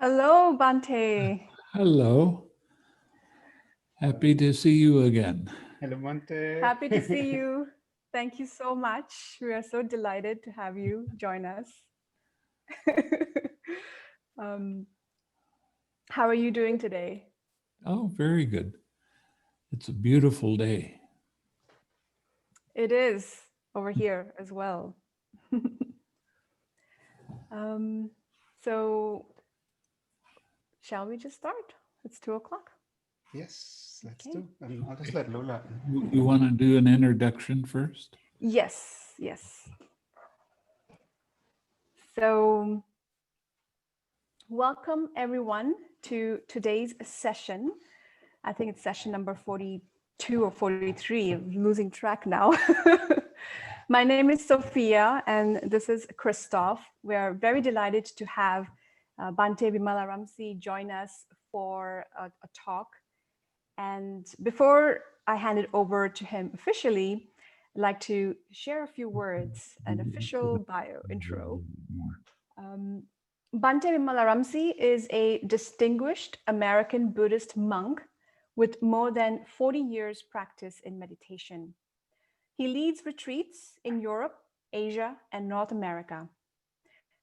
Hello, Bante. Hello. Happy to see you again. Hello, Monte. Happy to see you. Thank you so much. We are so delighted to have you join us. um, how are you doing today? Oh, very good. It's a beautiful day. It is over here as well. um, so, shall we just start? It's 2 o'clock. Yes, let's Okay. do. And I'll just let Lola in. You want to do an introduction first? Yes. So, welcome everyone to today's session. I think it's session number 42 or 43. I'm losing track now. My name is Sophia, and this is Christoph. We are very delighted to have Bante Vimalaramsi join us for a talk. And before I hand it over to him officially, I'd like to share a few words, an official bio intro. Bante Vimalaramsi is a distinguished American Buddhist monk with more than 40 years practice in meditation. He leads retreats in Europe, Asia, and North America.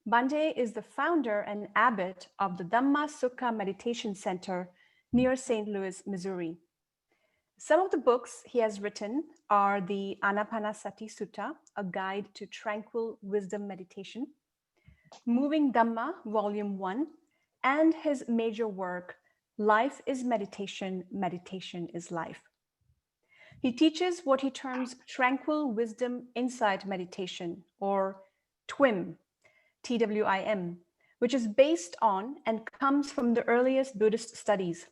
Bante is the founder and abbot of the Dhamma Sukha Meditation Center near St. Louis, Missouri. Some of the books he has written are the Anapanasati Sutta, a guide to tranquil wisdom meditation, Moving Dhamma, Volume 1, and his major work, Life is Meditation, Meditation is Life. He teaches what he terms Tranquil Wisdom Insight Meditation, or TWIM, TWIM, which is based on and comes from the earliest Buddhist studies.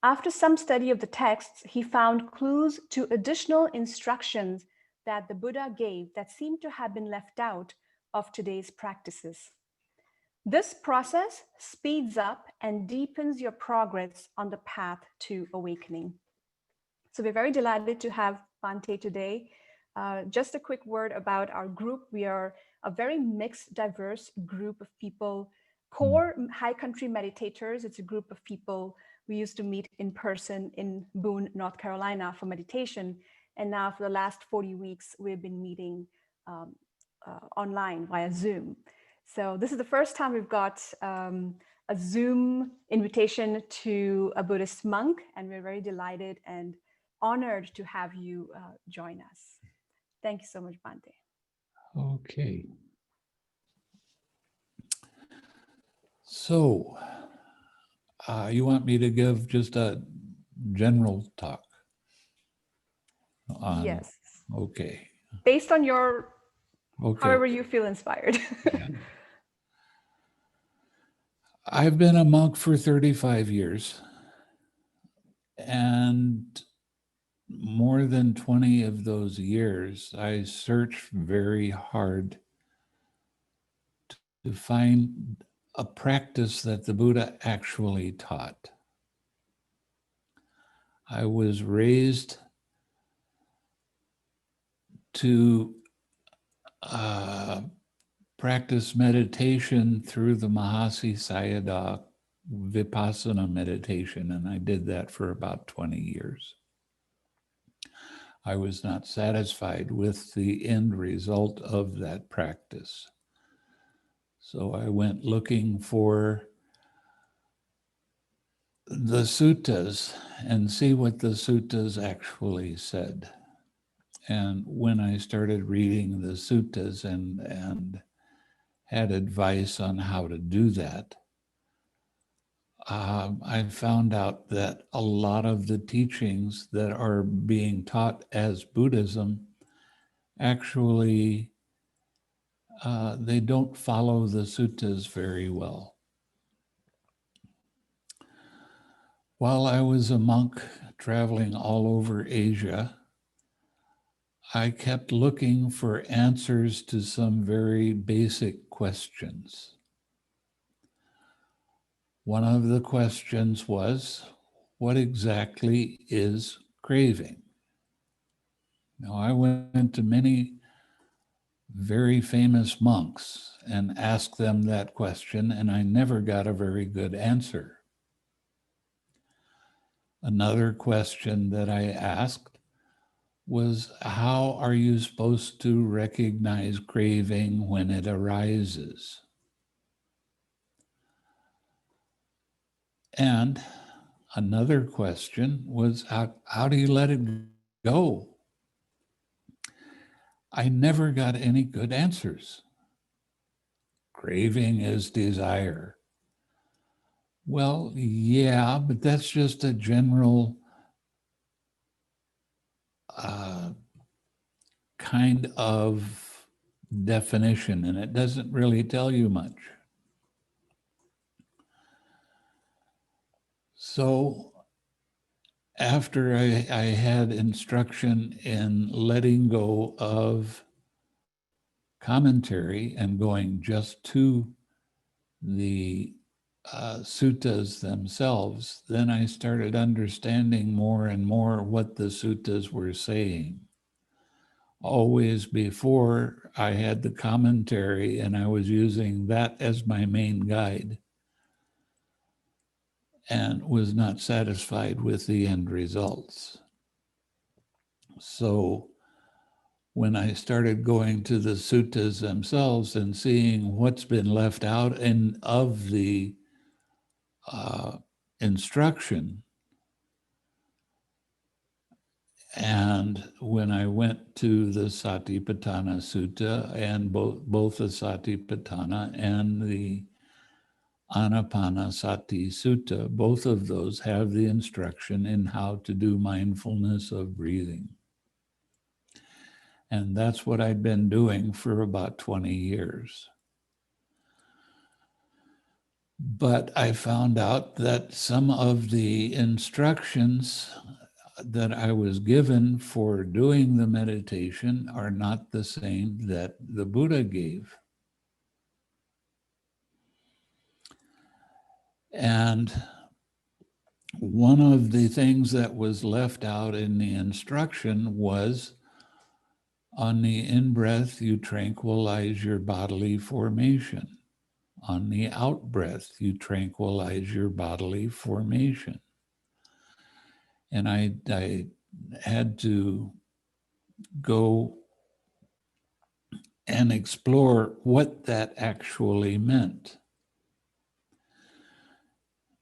After some study of the texts, he found clues to additional instructions that the Buddha gave that seem to have been left out of today's practices. This process speeds up and deepens your progress on the path to awakening. So we're very delighted to have Bante today. Just a quick word about our group. We are a very mixed, diverse group of people. Core High Country Meditators, it's a group of people we used to meet in person in Boone, North Carolina for meditation. And now for the last 40 weeks, we've been meeting online via Zoom. So this is the first time we've got a Zoom invitation to a Buddhist monk, and we're very delighted and honored to have you join us. Thank you so much, Bante. Okay. So, you want me to give just a general talk? Yes. Okay. Based on your, Okay. however you feel inspired. I've been a monk for 35 years, and more than 20 of those years, I searched very hard to find a practice that the Buddha actually taught. I was raised to practice meditation through the Mahasi Sayadaw Vipassana meditation, and I did that for about 20 years. I was not satisfied with the end result of that practice. So I went looking for the suttas and see what the suttas actually said. And when I started reading the suttas and had advice on how to do that, I found out that a lot of the teachings that are being taught as Buddhism actually they don't follow the suttas very well. While I was a monk traveling all over Asia, I kept looking for answers to some very basic questions. One of the questions was, what exactly is craving? Now, I went to many very famous monks and asked them that question, and I never got a very good answer. Another question that I asked was, how are you supposed to recognize craving when it arises? And another question was, how do you let it go? I never got any good answers. Craving is desire. Well, yeah, but that's just a general kind of definition, and it doesn't really tell you much. So after I had instruction in letting go of commentary and going just to the suttas themselves, then I started understanding more and more what the suttas were saying. Always before, I had the commentary and I was using that as my main guide and was not satisfied with the end results. So when I started going to the suttas themselves and seeing what's been left out of the instruction, and when I went to the Satipatthana Sutta and both the Satipatthana and the Anapanasati Sutta, both of those have the instruction in how to do mindfulness of breathing. And that's what I'd been doing for about 20 years. But I found out that some of the instructions that I was given for doing the meditation are not the same that the Buddha gave. And one of the things that was left out in the instruction was, on the in-breath, you tranquilize your bodily formation. On the out-breath, you tranquilize your bodily formation. And I had to go and explore what that actually meant.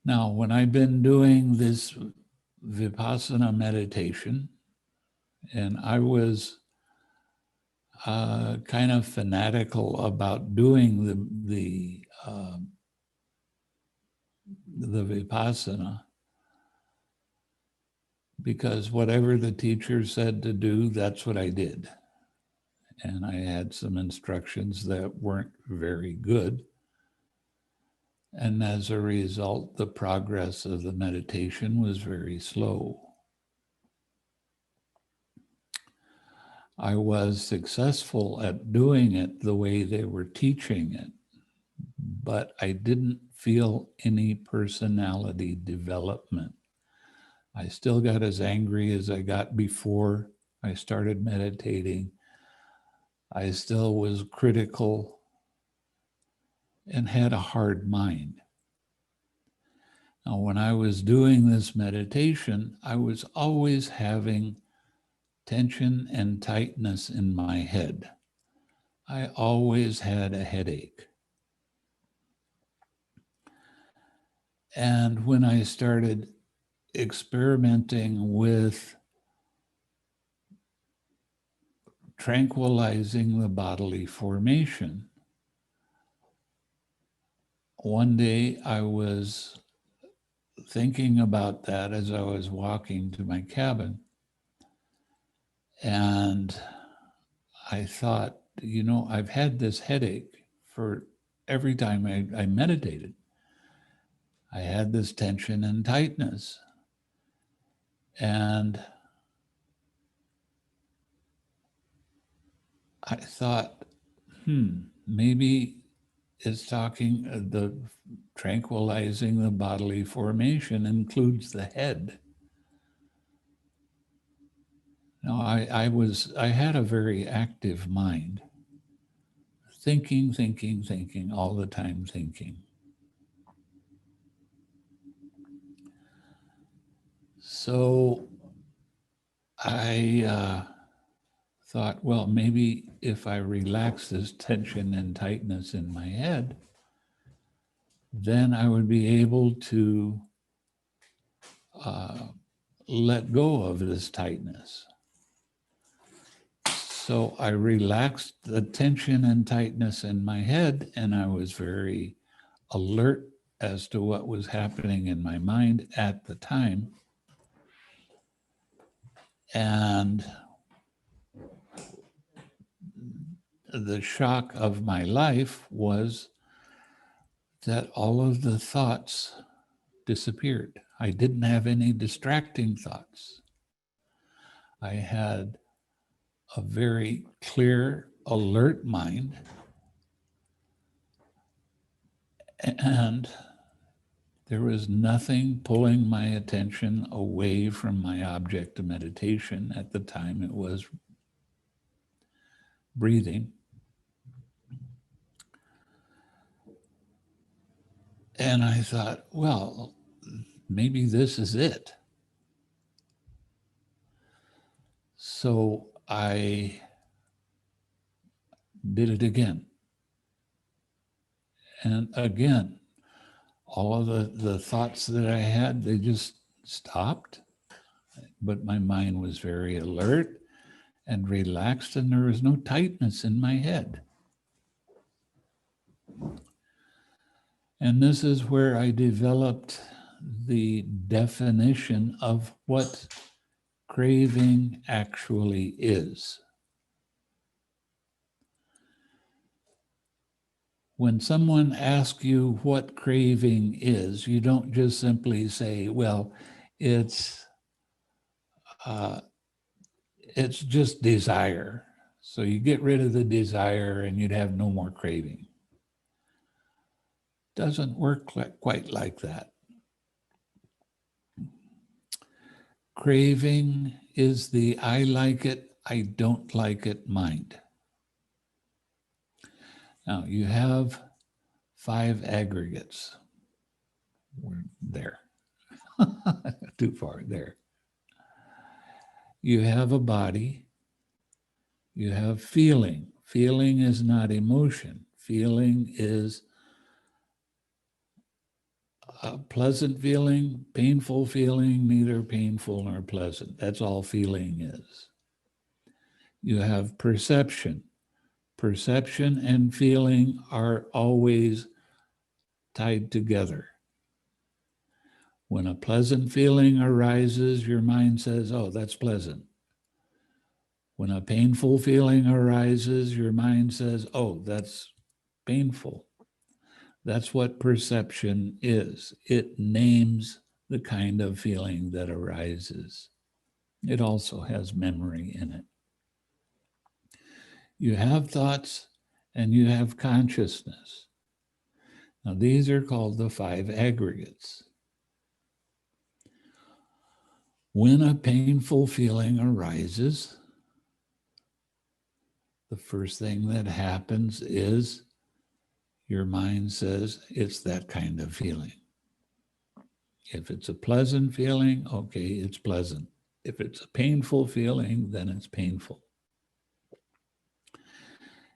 Now, when I've been doing this Vipassana meditation, and I was kind of fanatical about doing the Vipassana, because whatever the teacher said to do, that's what I did. And I had some instructions that weren't very good. And as a result, the progress of the meditation was very slow. I was successful at doing it the way they were teaching it, but I didn't feel any personality development. I still got as angry as I got before I started meditating. I still was critical and had a hard mind. Now, when I was doing this meditation, I was always having tension and tightness in my head. I always had a headache. And when I started experimenting with tranquilizing the bodily formation, one day I was thinking about that as I was walking to my cabin. And I thought, I've had this headache for every time I meditated. I had this tension and tightness. And I thought, maybe it's talking, the tranquilizing the bodily formation includes the head. Now, I had a very active mind. thinking, thinking, thinking, all the time thinking. So I thought, well, maybe if I relax this tension and tightness in my head, then I would be able to let go of this tightness. So I relaxed the tension and tightness in my head, and I was very alert as to what was happening in my mind at the time. And the shock of my life was that all of the thoughts disappeared. I didn't have any distracting thoughts. I had a very clear, alert mind, and there was nothing pulling my attention away from my object of meditation. At the time, it was breathing. And I thought, well, maybe this is it. So I did it again. And again, all of the thoughts that I had, they just stopped. But my mind was very alert and relaxed, and there was no tightness in my head. And this is where I developed the definition of what craving actually is. When someone asks you what craving is, you don't just simply say, well, it's just desire. So you get rid of the desire and you'd have no more craving. Doesn't work quite like that. Craving is the I like it, I don't like it mind. Now you have 5 aggregates. We're there. Too far there. You have a body. You have feeling. Feeling is not emotion. Feeling is a pleasant feeling, painful feeling, neither painful nor pleasant. That's all feeling is. You have perception. Perception and feeling are always tied together. When a pleasant feeling arises, your mind says, oh, that's pleasant. When a painful feeling arises, your mind says, oh, that's painful. That's what perception is. It names the kind of feeling that arises. It also has memory in it. You have thoughts and you have consciousness. Now, these are called the 5 aggregates. When a painful feeling arises, the first thing that happens is your mind says it's that kind of feeling. If it's a pleasant feeling, okay, it's pleasant. If it's a painful feeling, then it's painful.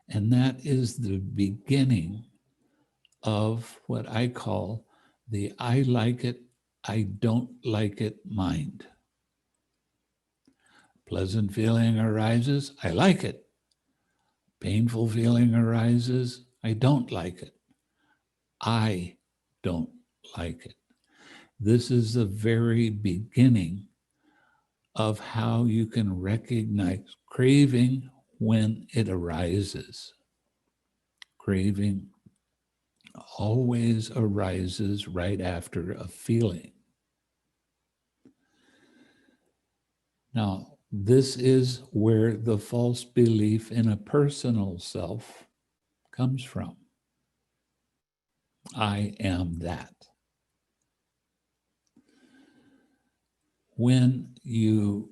And that is the beginning of what I call the I like it, I don't like it mind. Pleasant feeling arises, I like it. Painful feeling arises, I don't like it. I don't like it. This is the very beginning of how you can recognize craving when it arises. Craving always arises right after a feeling. Now, this is where the false belief in a personal self comes from. I am that. When you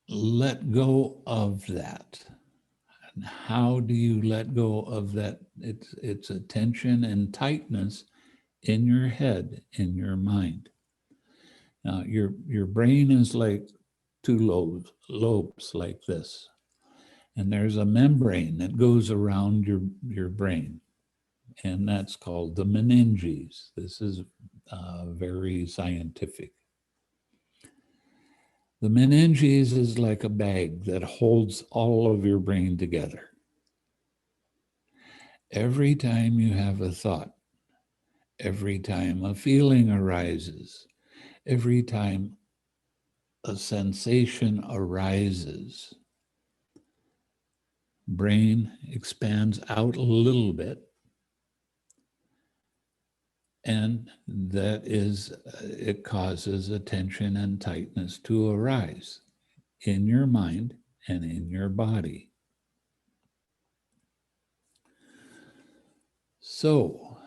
let go of that, And how do you let go of that? It's a tension and tightness in your head, in your mind. Now, your brain is like two lobes like this. And there's a membrane that goes around your brain. And that's called the meninges. This is very scientific. The meninges is like a bag that holds all of your brain together. Every time you have a thought, every time a feeling arises, every time a sensation arises, brain expands out a little bit. And that is, it causes a tension and tightness to arise in your mind and in your body. So,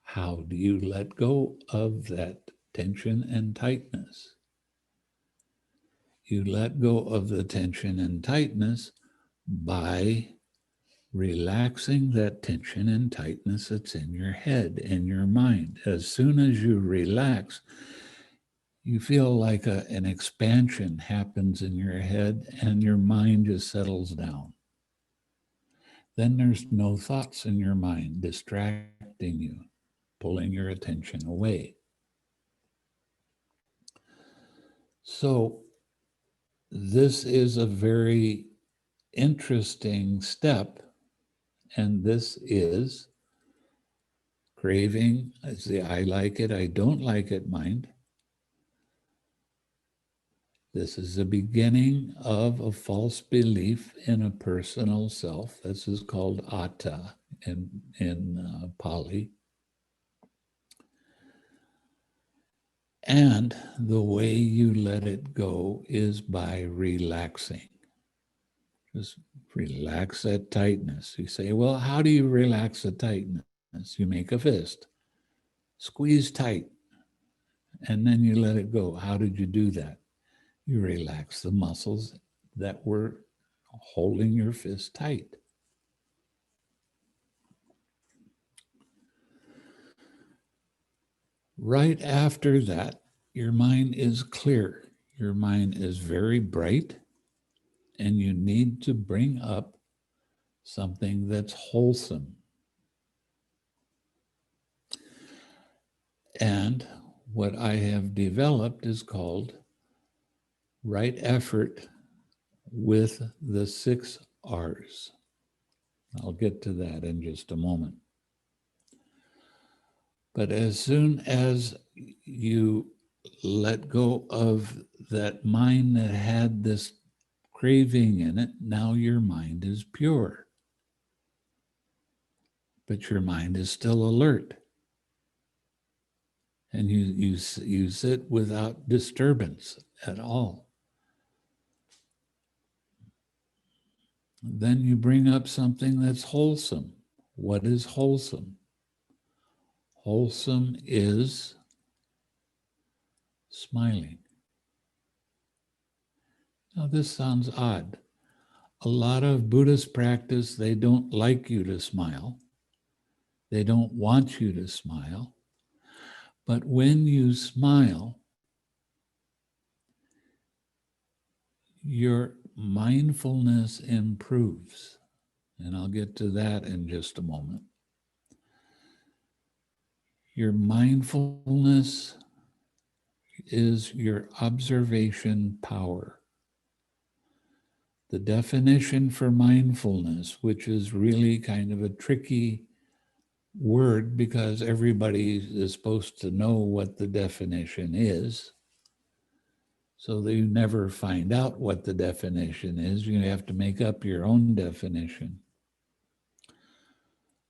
how do you let go of that tension and tightness? You let go of the tension and tightness by relaxing that tension and tightness that's in your head and your mind. As soon as you relax, you feel like an expansion happens in your head and your mind just settles down. Then there's no thoughts in your mind distracting you, pulling your attention away. So this is a very interesting step, and this is craving, as the I like it, I don't like it mind. This is the beginning of a false belief in a personal self. This is called atta in Pali. And the way you let it go is by relaxing. Just relax that tightness. You say, well, how do you relax the tightness? You make a fist, squeeze tight, and then you let it go. How did you do that? You relax the muscles that were holding your fist tight. Right after that, your mind is clear. Your mind is very bright, and you need to bring up something that's wholesome. And what I have developed is called right effort with the 6 R's. I'll get to that in just a moment. But as soon as you let go of that mind that had this craving in it, now your mind is pure. But your mind is still alert. And you sit without disturbance at all. Then you bring up something that's wholesome. What is wholesome? Wholesome is smiling. Now, this sounds odd. A lot of Buddhist practice, they don't like you to smile. They don't want you to smile. But when you smile, your mindfulness improves. And I'll get to that in just a moment. Your mindfulness is your observation power. The definition for mindfulness, which is really kind of a tricky word because everybody is supposed to know what the definition is. So that you never find out what the definition is. You have to make up your own definition.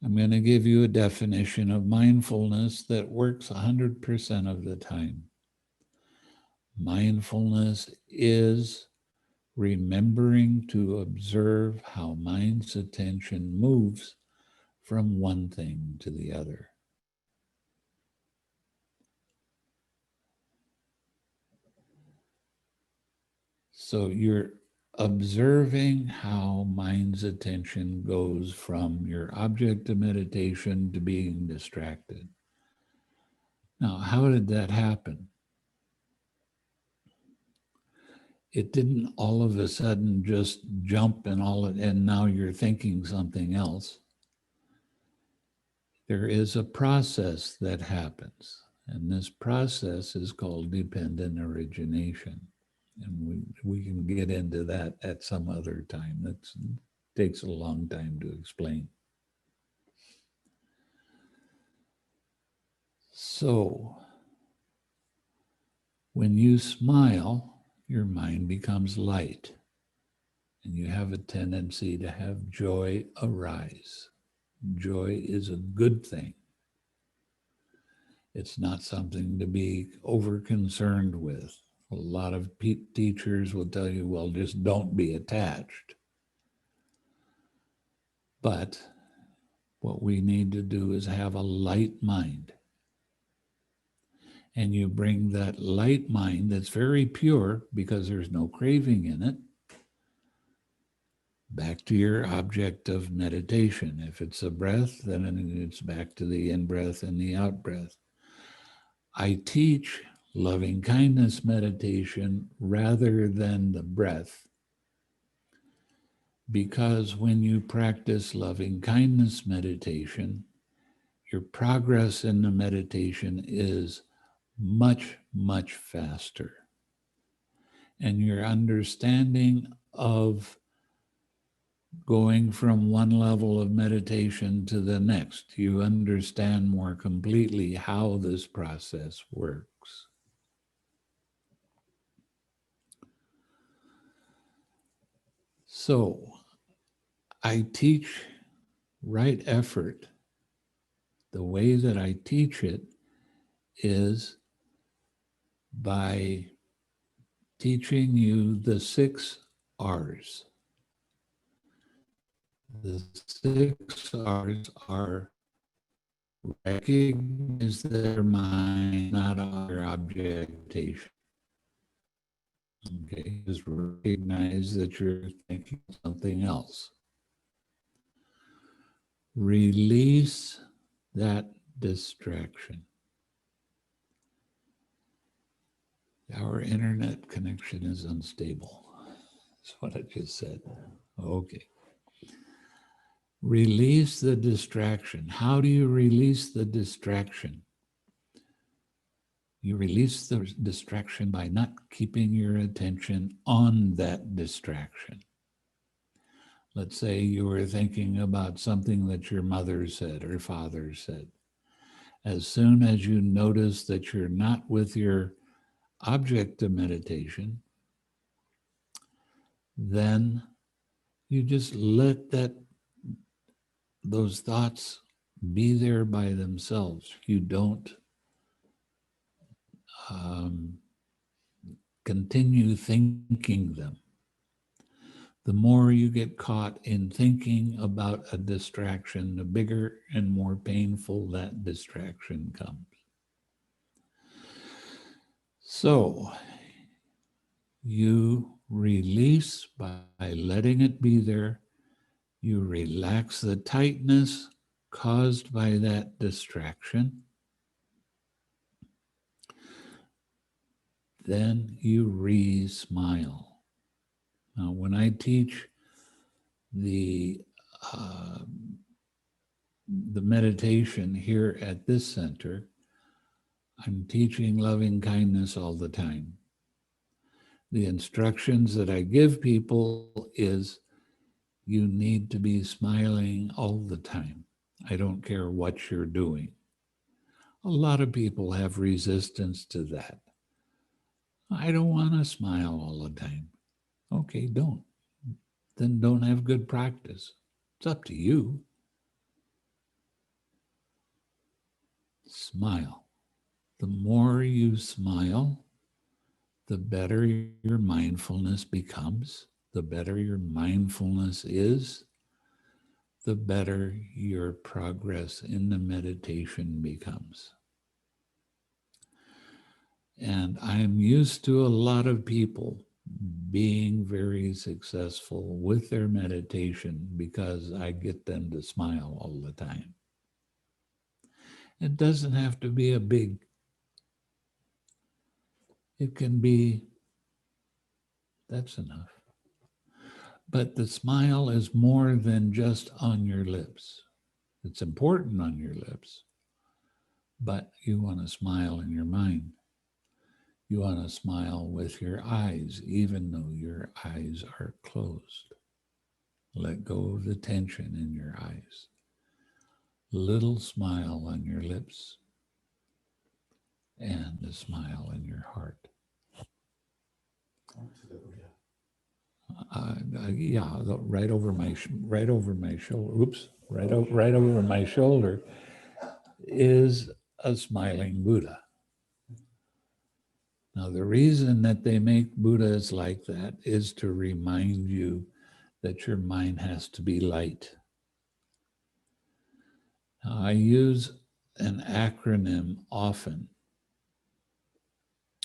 I'm going to give you a definition of mindfulness that works 100% of the time. Mindfulness is remembering to observe how mind's attention moves from one thing to the other. So you're observing how mind's attention goes from your object of meditation to being distracted. Now, how did that happen? It didn't all of a sudden just jump and now you're thinking something else. There is a process that happens, and this process is called dependent origination. And we can get into that at some other time. That takes a long time to explain. So, when you smile, your mind becomes light, and you have a tendency to have joy arise. Joy is a good thing. It's not something to be over concerned with. A lot of teachers will tell you, well, just don't be attached. But what we need to do is have a light mind. And you bring that light mind that's very pure because there's no craving in it back to your object of meditation. If it's a breath, then it's back to the in-breath and the out-breath. I teach loving kindness meditation rather than the breath, because when you practice loving kindness meditation, your progress in the meditation is much, much faster. And your understanding of going from one level of meditation to the next, you understand more completely how this process works. So, I teach right effort. The way that I teach it is by teaching you the 6 R's. The 6 R's are recognize their mind, not our objectation. Okay, just recognize that you're thinking something else. Release that distraction. Our internet connection is unstable. That's what I just said. Okay. Release the distraction. How do you release the distraction? You release the distraction by not keeping your attention on that distraction. Let's say you were thinking about something that your mother said or father said. As soon as you notice that you're not with your object of meditation, then you just let those thoughts be there by themselves. You don't continue thinking them. The more you get caught in thinking about a distraction, the bigger and more painful that distraction comes. So you release by letting it be there. You relax the tightness caused by that distraction. Then you re-smile. Now, when I teach the meditation here at this center, I'm teaching loving kindness all the time. The instructions that I give people is you need to be smiling all the time. I don't care what you're doing. A lot of people have resistance to that. I don't want to smile all the time. Okay, don't. Then don't have good practice. It's up to you. Smile. The more you smile, the better your mindfulness becomes. The better your mindfulness is, the better your progress in the meditation becomes. And I'm used to a lot of people being very successful with their meditation because I get them to smile all the time. It doesn't have to be a big, it can be, that's enough. But the smile is more than just on your lips. It's important on your lips, but you want to smile in your mind. You want to smile with your eyes, even though your eyes are closed. Let go of the tension in your eyes. Little smile on your lips and a smile in your heart. Yeah, right over my shoulder. Oops, right over my shoulder is a smiling Buddha. Now, the reason that they make Buddhas like that is to remind you that your mind has to be light. Now, I use an acronym often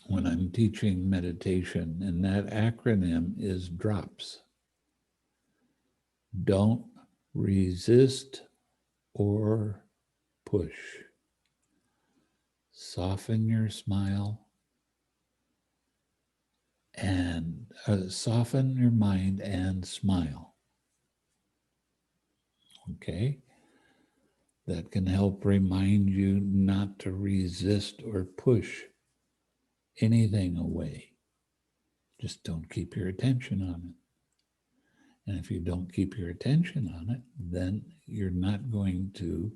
when I'm teaching meditation, and that acronym is DROPS. Don't resist or push. Soften your smile and soften your mind and smile. Okay? That can help remind you not to resist or push anything away. Just don't keep your attention on it. And if you don't keep your attention on it, then you're not going to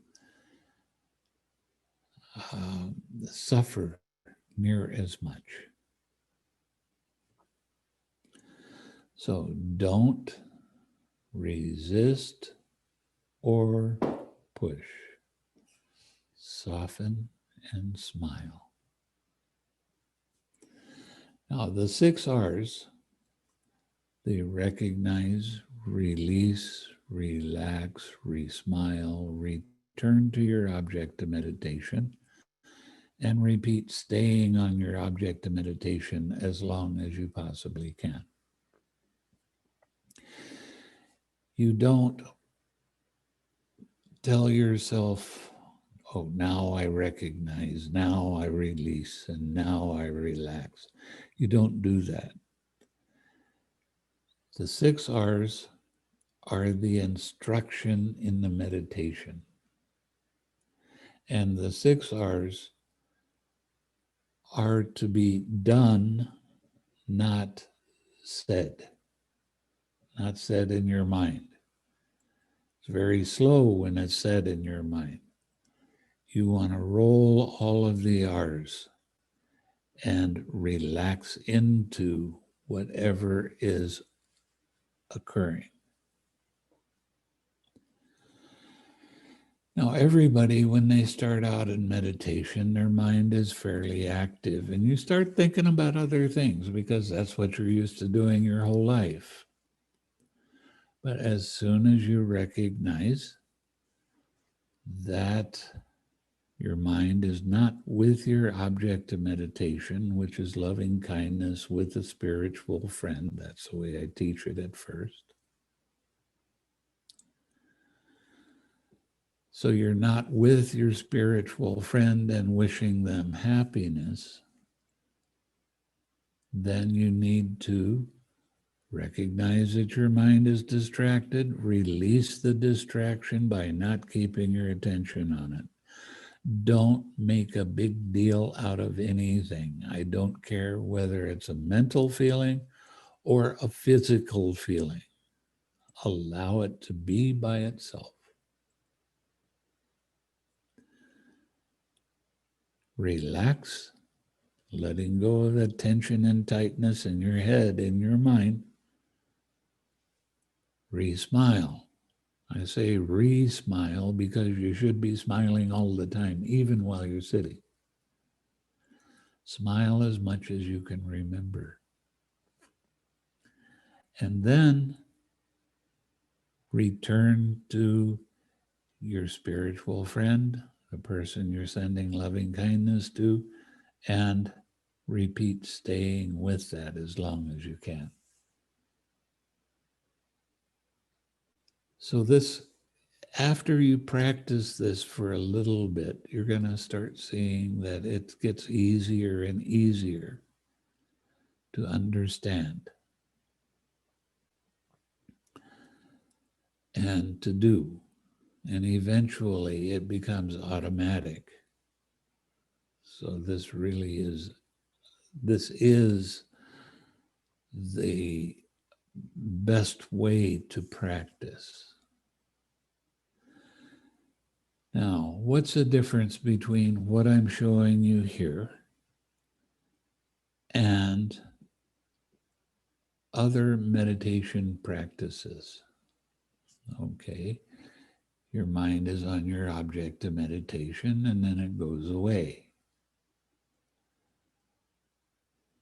suffer near as much. So don't resist or push. Soften and smile. Now, the 6 R's, they recognize, release, relax, re-smile, return to your object of meditation, and repeat staying on your object of meditation as long as you possibly can. You don't tell yourself, oh, now I recognize, now I release, and now I relax. You don't do that. The 6 R's are the instruction in the meditation. And the 6 R's are to be done, not said. Not said in your mind. It's very slow when it's said in your mind. You want to roll all of the R's and relax into whatever is occurring. Now, everybody, when they start out in meditation, their mind is fairly active, and you start thinking about other things because that's what you're used to doing your whole life. But as soon as you recognize that your mind is not with your object of meditation, which is loving kindness with a spiritual friend, that's the way I teach it at first. So you're not with your spiritual friend and wishing them happiness, then you need to recognize that your mind is distracted, release the distraction by not keeping your attention on it. Don't make a big deal out of anything. I don't care whether it's a mental feeling or a physical feeling. Allow it to be by itself. Relax, letting go of that tension and tightness in your head, in your mind. Re-smile. I say re-smile because you should be smiling all the time, even while you're sitting. Smile as much as you can remember. And then return to your spiritual friend, the person you're sending loving kindness to, and repeat staying with that as long as you can. So this, after you practice this for a little bit, you're going to start seeing that it gets easier and easier to understand and to do. And eventually it becomes automatic. So this is the best way to practice. Now, what's the difference between what I'm showing you here and other meditation practices? Okay, your mind is on your object of meditation and then it goes away.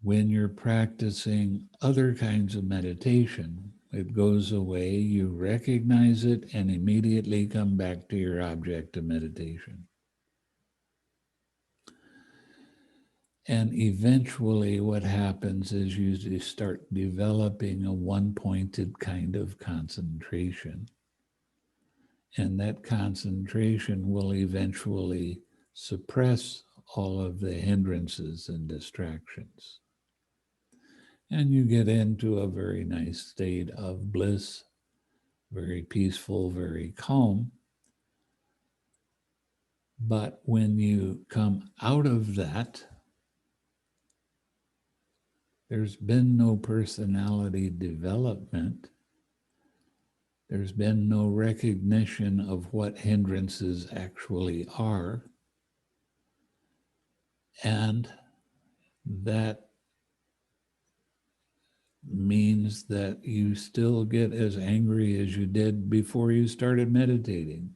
When you're practicing other kinds of meditation, it goes away, you recognize it, and immediately come back to your object of meditation. And eventually what happens is you start developing a one-pointed kind of concentration. And that concentration will eventually suppress all of the hindrances and distractions. And you get into a very nice state of bliss, very peaceful, very calm. But when you come out of that, there's been no personality development. There's been no recognition of what hindrances actually are. And that means that you still get as angry as you did before you started meditating.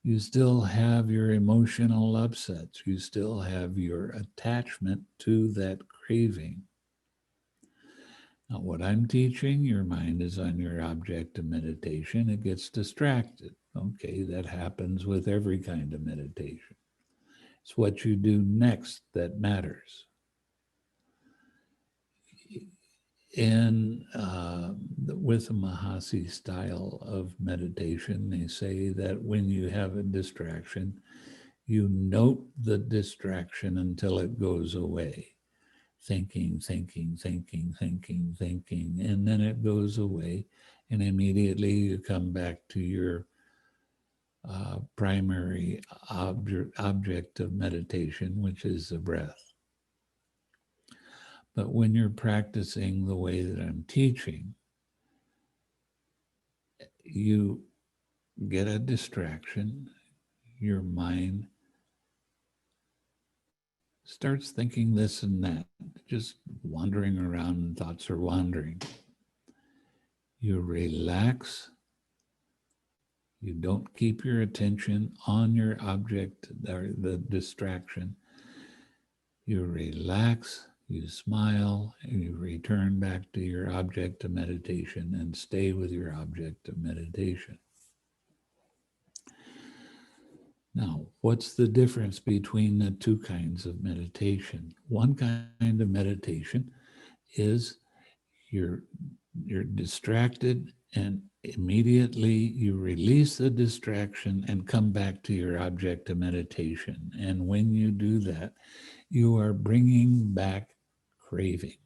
You still have your emotional upsets. You still have your attachment to that craving. Now, what I'm teaching, your mind is on your object of meditation. It gets distracted. Okay, that happens with every kind of meditation. It's what you do next that matters. With the Mahasi style of meditation, they say that when you have a distraction, you note the distraction until it goes away. Thinking, and then it goes away, and immediately you come back to your primary object of meditation, which is the breath. But when you're practicing the way that I'm teaching, you get a distraction, your mind starts thinking this and that, just wandering around and thoughts are wandering. You relax. You don't keep your attention on your object or the distraction. You relax, you smile, and you return back to your object of meditation and stay with your object of meditation. Now, what's the difference between the two kinds of meditation? One kind of meditation is you're distracted and immediately you release the distraction and come back to your object of meditation. And when you do that, you are bringing back craving.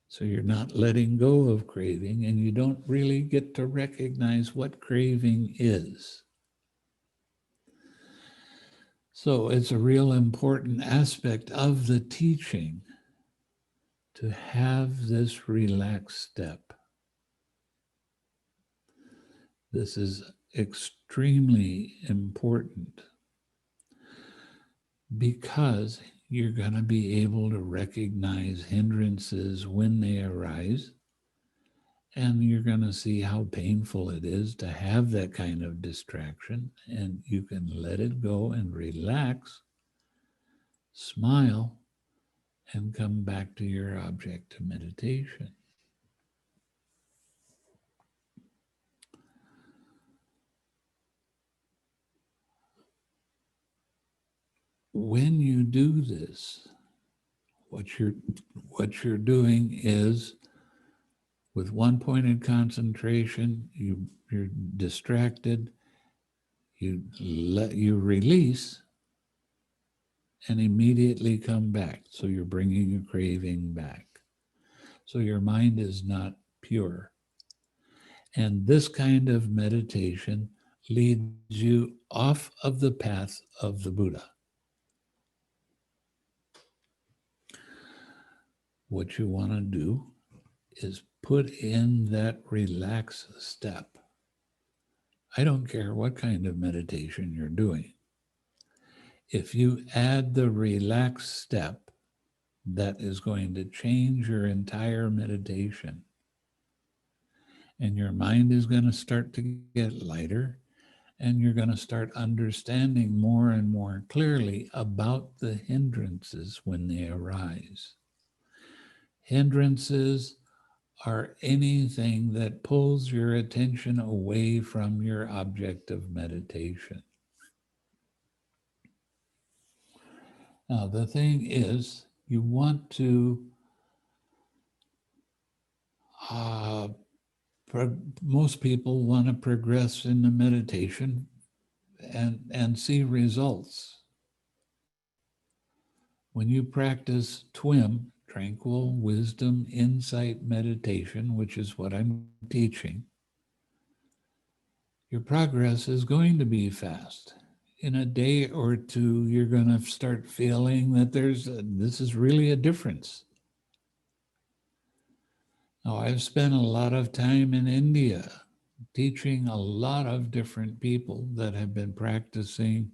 So you're not letting go of craving and you don't really get to recognize what craving is. So it's a real important aspect of the teaching to have this relaxed step. This is extremely important because you're going to be able to recognize hindrances when they arise, and you're going to see how painful it is to have that kind of distraction, and you can let it go and relax, smile, and come back to your object of meditation. when you do this, what you're doing is, with one-pointed concentration, you're distracted, you release and immediately come back. So you're bringing a craving back. So your mind is not pure. And this kind of meditation leads you off of the path of the Buddha. What you want to do is put in that relax step. I don't care what kind of meditation you're doing. If you add the relax step, that is going to change your entire meditation. And your mind is going to start to get lighter, and you're going to start understanding more and more clearly about the hindrances when they arise. Hindrances are anything that pulls your attention away from your object of meditation. Now, the thing is, you want to, most people want to progress in the meditation and see results. When you practice TWIM, Tranquil Wisdom Insight Meditation, which is what I'm teaching, your progress is going to be fast. In a day or two, you're going to start feeling that this is really a difference. Now, I've spent a lot of time in India teaching a lot of different people that have been practicing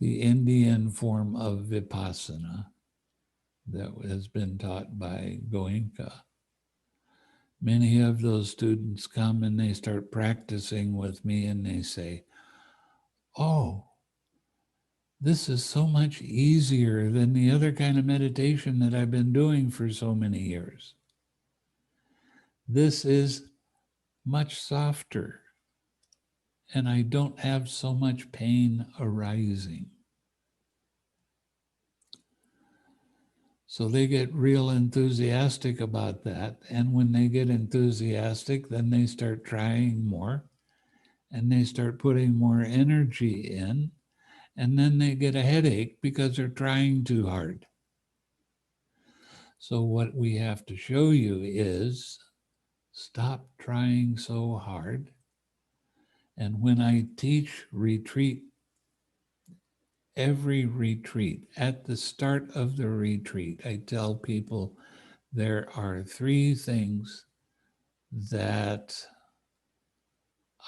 the Indian form of Vipassana that has been taught by Goenka. Many of those students come and they start practicing with me and they say, oh, this is so much easier than the other kind of meditation that I've been doing for so many years. This is much softer, and I don't have so much pain arising. So they get real enthusiastic about that. And when they get enthusiastic, then they start trying more and they start putting more energy in. And then they get a headache because they're trying too hard. So what we have to show you is stop trying so hard. And when I teach retreat, every retreat, at the start of the retreat, I tell people there are 3 things that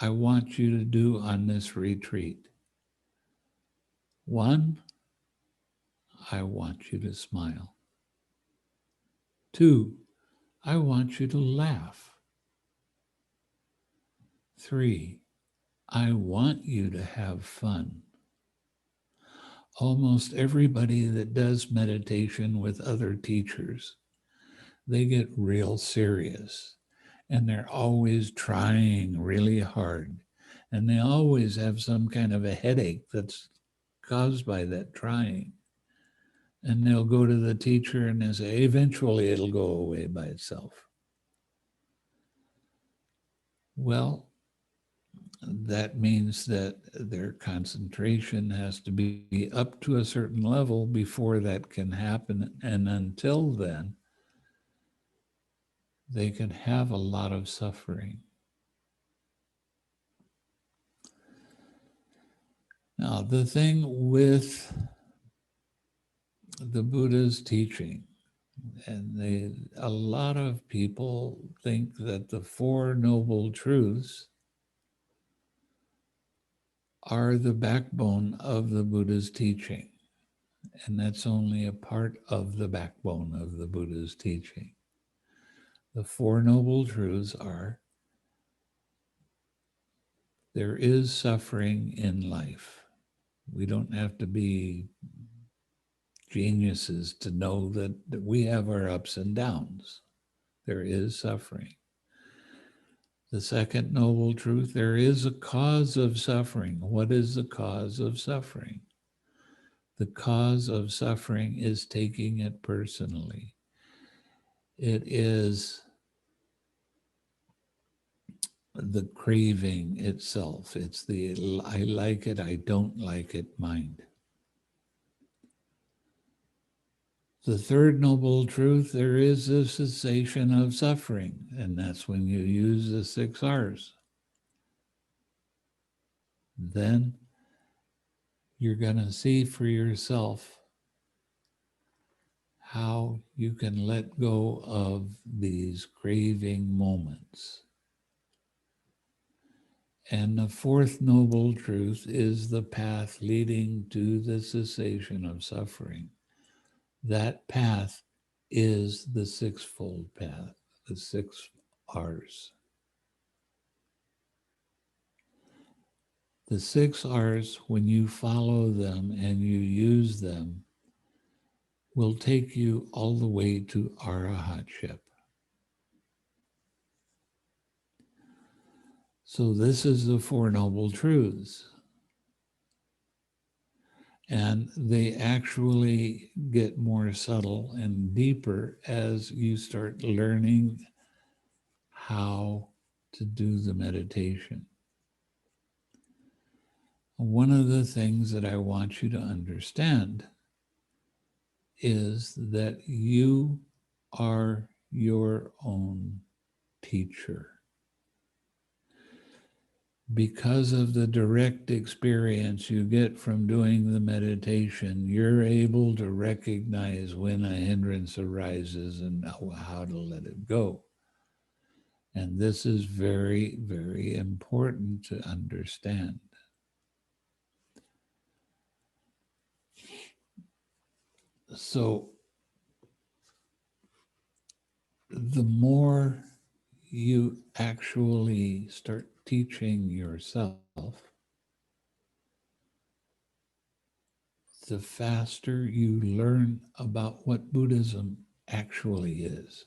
I want you to do on this retreat. 1, I want you to smile. 2, I want you to laugh. 3, I want you to have fun. Almost everybody that does meditation with other teachers, they get real serious and they're always trying really hard. And they always have some kind of a headache that's caused by that trying. And they'll go to the teacher and they say, eventually it'll go away by itself. Well, that means that their concentration has to be up to a certain level before that can happen. And until then, they can have a lot of suffering. Now, the thing with the Buddha's teaching, and a lot of people think that the 4 Noble Truths are the backbone of the Buddha's teaching. And that's only a part of the backbone of the Buddha's teaching. The 4 Noble Truths are, there is suffering in life. We don't have to be geniuses to know that we have our ups and downs. There is suffering. The 2nd Noble Truth, there is a cause of suffering. What is the cause of suffering? The cause of suffering is taking it personally. It is the craving itself. It's the I like it, I don't like it mind. The third noble truth, there is a cessation of suffering, and that's when you use the 6 R's. Then you're going to see for yourself how you can let go of these craving moments. And the fourth noble truth is the path leading to the cessation of suffering. That path is the sixfold path, the 6 R's. The 6 R's, when you follow them and you use them, will take you all the way to arahatship. So this is the Four Noble Truths. And they actually get more subtle and deeper as you start learning how to do the meditation. One of the things that I want you to understand is that you are your own teacher. Because of the direct experience you get from doing the meditation, you're able to recognize when a hindrance arises and how to let it go. And this is very, very important to understand. So, the more you actually start teaching yourself, the faster you learn about what Buddhism actually is.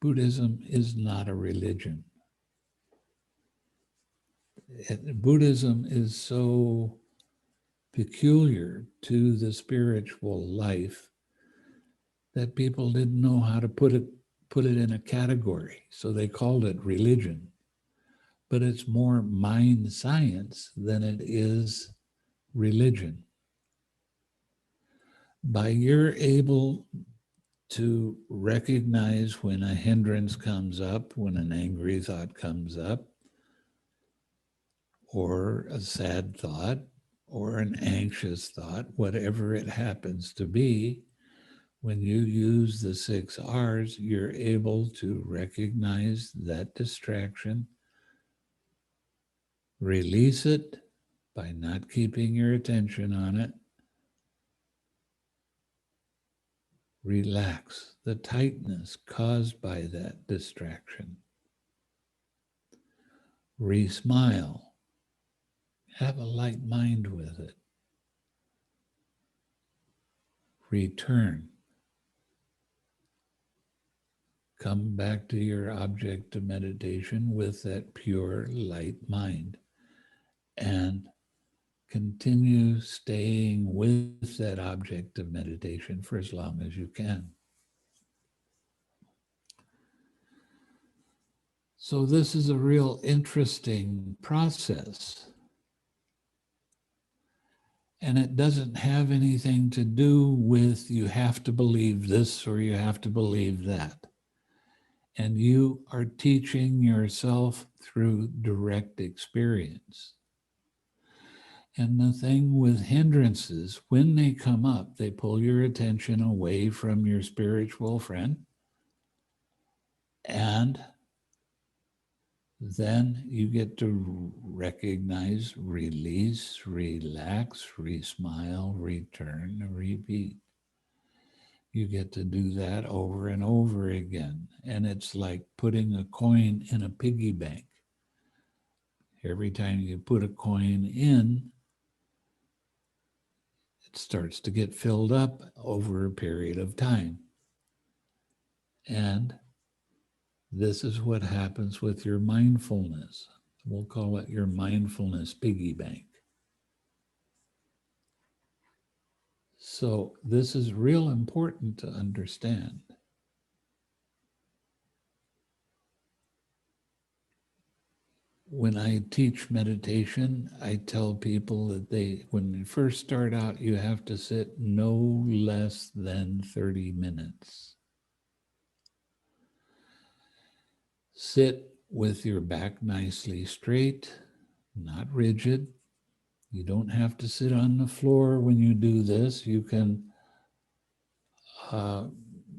Buddhism is not a religion. Buddhism is so peculiar to the spiritual life that people didn't know how to put it in a category, so they called it religion. But it's more mind science than it is religion. By you're able to recognize when a hindrance comes up, when an angry thought comes up, or a sad thought, or an anxious thought, whatever it happens to be, when you use the 6 R's, you're able to recognize that distraction, release it by not keeping your attention on it, relax the tightness caused by that distraction, re-smile, have a light mind with it, return, come back to your object of meditation with that pure light mind, and continue staying with that object of meditation for as long as you can. So this is a real interesting process. And it doesn't have anything to do with you have to believe this or you have to believe that. And you are teaching yourself through direct experience. And the thing with hindrances, when they come up, they pull your attention away from your spiritual friend. And then you get to recognize, release, relax, re-smile, return, repeat. You get to do that over and over again. And it's like putting a coin in a piggy bank. Every time you put a coin in, it starts to get filled up over a period of time. And this is what happens with your mindfulness. We'll call it your mindfulness piggy bank. So this is real important to understand. When I teach meditation, I tell people that when you first start out, you have to sit no less than 30 minutes. Sit with your back nicely straight, not rigid. You don't have to sit on the floor when you do this. You can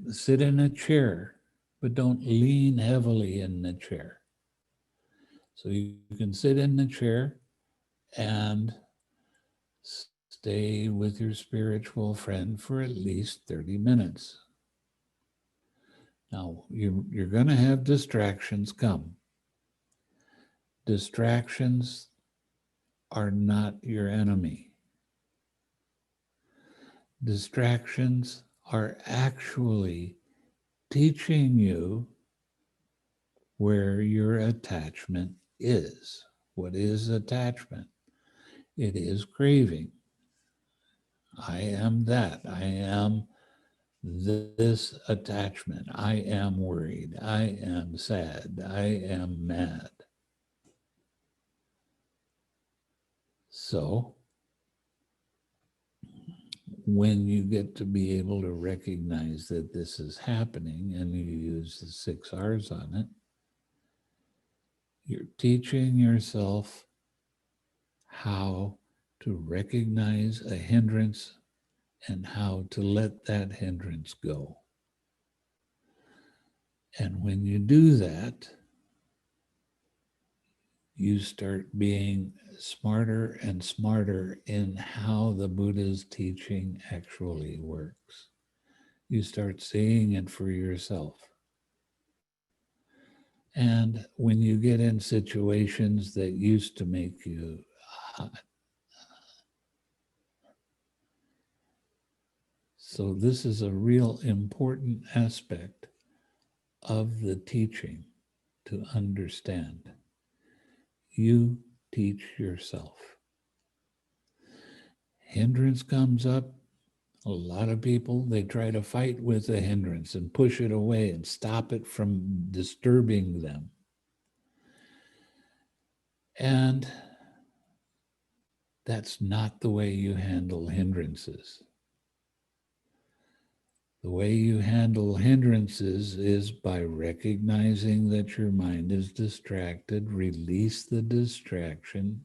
sit in a chair, but don't lean heavily in the chair. So you can sit in the chair and stay with your spiritual friend for at least 30 minutes. Now, you're going to have distractions come. Distractions are not your enemy. Distractions are actually teaching you where your attachment is. What is attachment? It is craving. I am that. I am this attachment. I am worried. I am sad. I am mad. So, when you get to be able to recognize that this is happening and you use the 6 R's on it, you're teaching yourself how to recognize a hindrance and how to let that hindrance go. And when you do that, you start being smarter and smarter in how the Buddha's teaching actually works. You start seeing it for yourself. And when you get in situations that used to make you hot, so this is a real important aspect of the teaching to understand. You teach yourself. Hindrance comes up. A lot of people, they try to fight with the hindrance and push it away and stop it from disturbing them. And that's not the way you handle hindrances. The way you handle hindrances is by recognizing that your mind is distracted, release the distraction,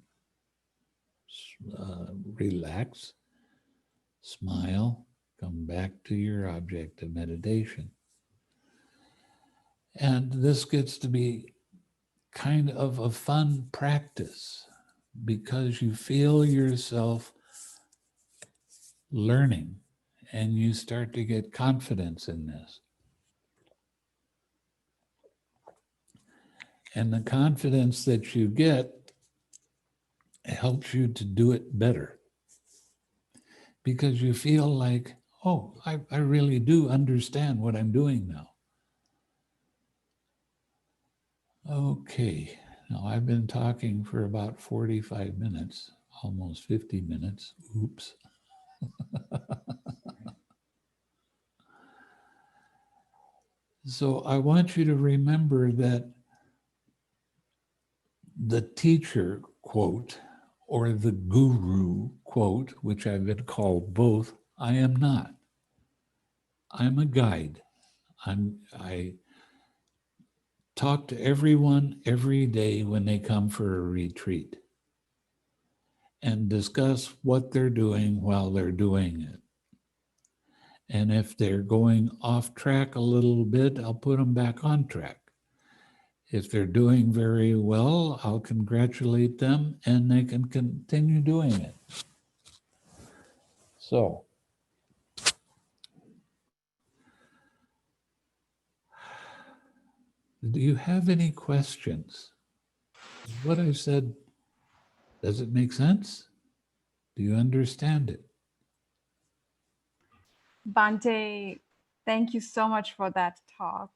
relax, smile, come back to your object of meditation. And this gets to be kind of a fun practice because you feel yourself learning and you start to get confidence in this. And the confidence that you get helps you to do it better because you feel like, oh, I really do understand what I'm doing now. Okay, now I've been talking for about 45 minutes, almost 50 minutes. Oops. So I want you to remember that the teacher quote or the guru quote, which I've been called both, I am not. I'm a guide. I talk to everyone every day when they come for a retreat and discuss what they're doing while they're doing it. And if they're going off track a little bit, I'll put them back on track. If they're doing very well, I'll congratulate them and they can continue doing it. So, do you have any questions? What I said, does it make sense? Do you understand it? Bhante, thank you so much for that talk.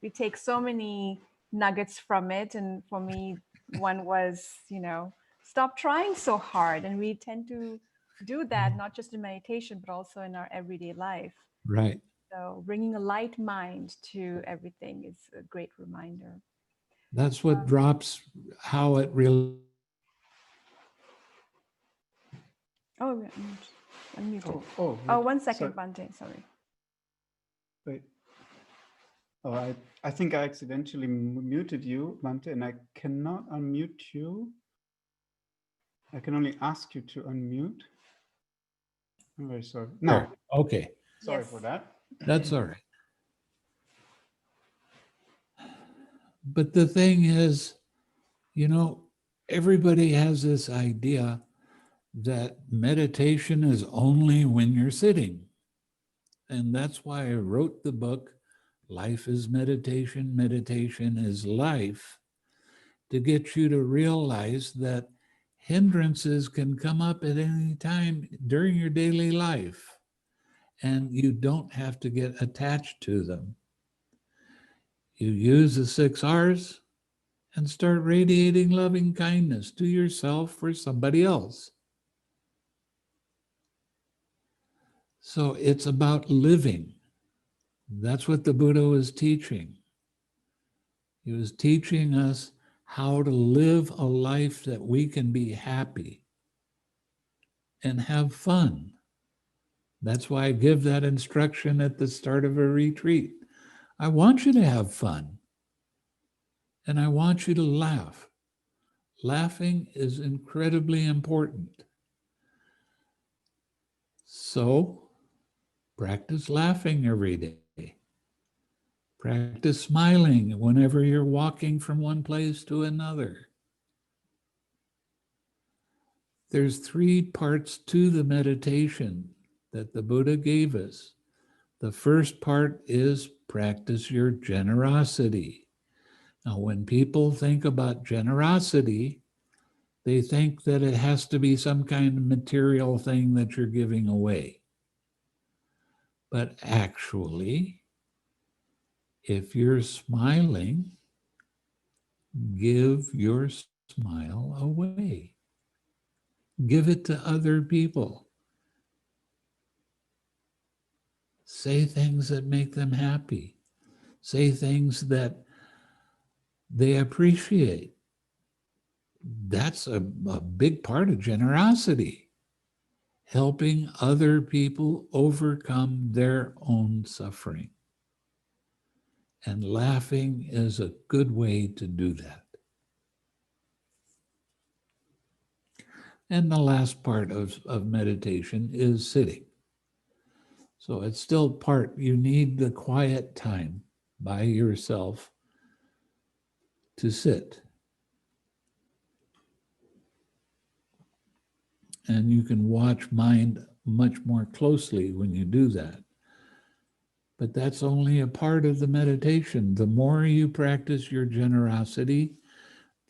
We take so many nuggets from it. And for me, one was, stop trying so hard. And we tend to do that, not just in meditation, but also in our everyday life. Right. So bringing a light mind to everything is a great reminder. That's what drops how it really. Oh, unmuted. Oh, Oh, wait, 1 second, sorry. Bhante, sorry. Wait. Oh, I think I accidentally muted you, Bhante, and I cannot unmute you. I can only ask you to unmute. I'm very sorry. No, There. Okay. sorry Yes. for that. That's all right. But the thing is, you know, everybody has this idea that meditation is only when you're sitting. And that's why I wrote the book, Life is Meditation, Meditation is Life, to get you to realize that hindrances can come up at any time during your daily life, and you don't have to get attached to them. You use the 6 R's and start radiating loving kindness to yourself or somebody else. So it's about living. That's what the Buddha was teaching. He was teaching us how to live a life that we can be happy and have fun. That's why I give that instruction at the start of a retreat. I want you to have fun, and I want you to laugh. Laughing is incredibly important. So practice laughing every day. Practice smiling whenever you're walking from one place to another. There's 3 parts to the meditation that the Buddha gave us. The first part is practice your generosity. Now, when people think about generosity, they think that it has to be some kind of material thing that you're giving away. But actually, if you're smiling, give your smile away. Give it to other people. Say things that make them happy. Say things that they appreciate. That's a big part of generosity, helping other people overcome their own suffering. And laughing is a good way to do that. And the last part of meditation is sitting. So it's still part, you need the quiet time by yourself to sit. And you can watch mind much more closely when you do that. But that's only a part of the meditation. The more you practice your generosity,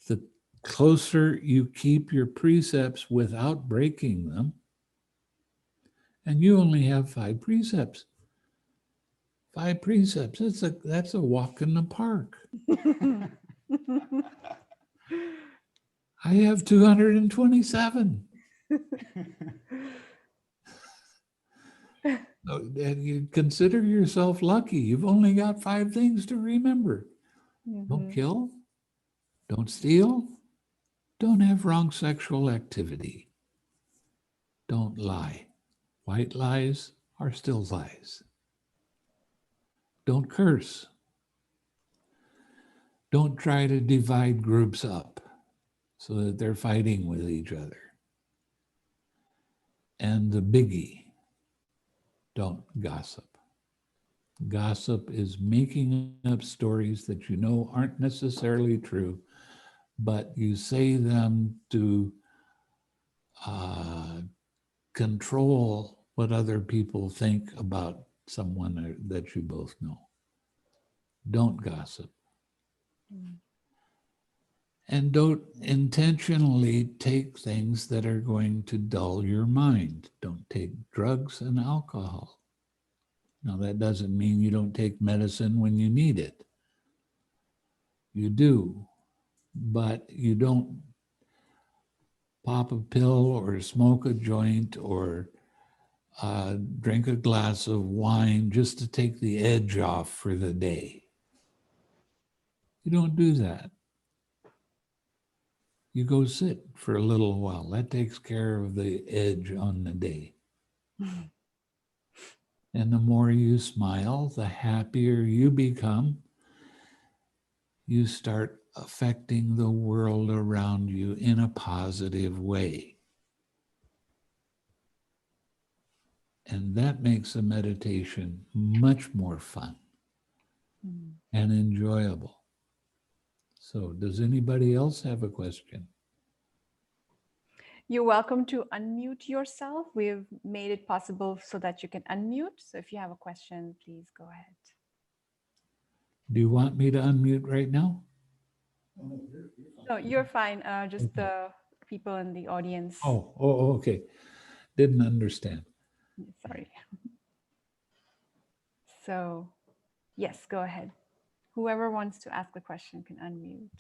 the closer you keep your precepts without breaking them. And you only have 5 precepts. 5 precepts. That's a walk in the park. I have 227. And you consider yourself lucky. You've only got 5 things to remember. Don't kill, don't steal, don't have wrong sexual activity, don't lie. White lies are still lies. Don't curse. Don't try to divide groups up so that they're fighting with each other. And the biggie, don't gossip. Gossip is making up stories that you know aren't necessarily true, but you say them to control what other people think about someone that you both know. Don't gossip. And don't intentionally take things that are going to dull your mind. Don't take drugs and alcohol. Now, that doesn't mean you don't take medicine when you need it. You do, but you don't pop a pill or smoke a joint or drink a glass of wine just to take the edge off for the day. You don't do that. You go sit for a little while. That takes care of the edge on the day. And the more you smile, the happier you become. You start affecting the world around you in a positive way. And that makes a meditation much more fun and enjoyable. So, does anybody else have a question? You're welcome to unmute yourself. We've made it possible so that you can unmute. So if you have a question, please go ahead. Do you want me to unmute right now? No, you're fine. Just Okay. the people in the audience. Oh, okay. Didn't understand. Sorry. So, yes, go ahead. Whoever wants to ask the question can unmute.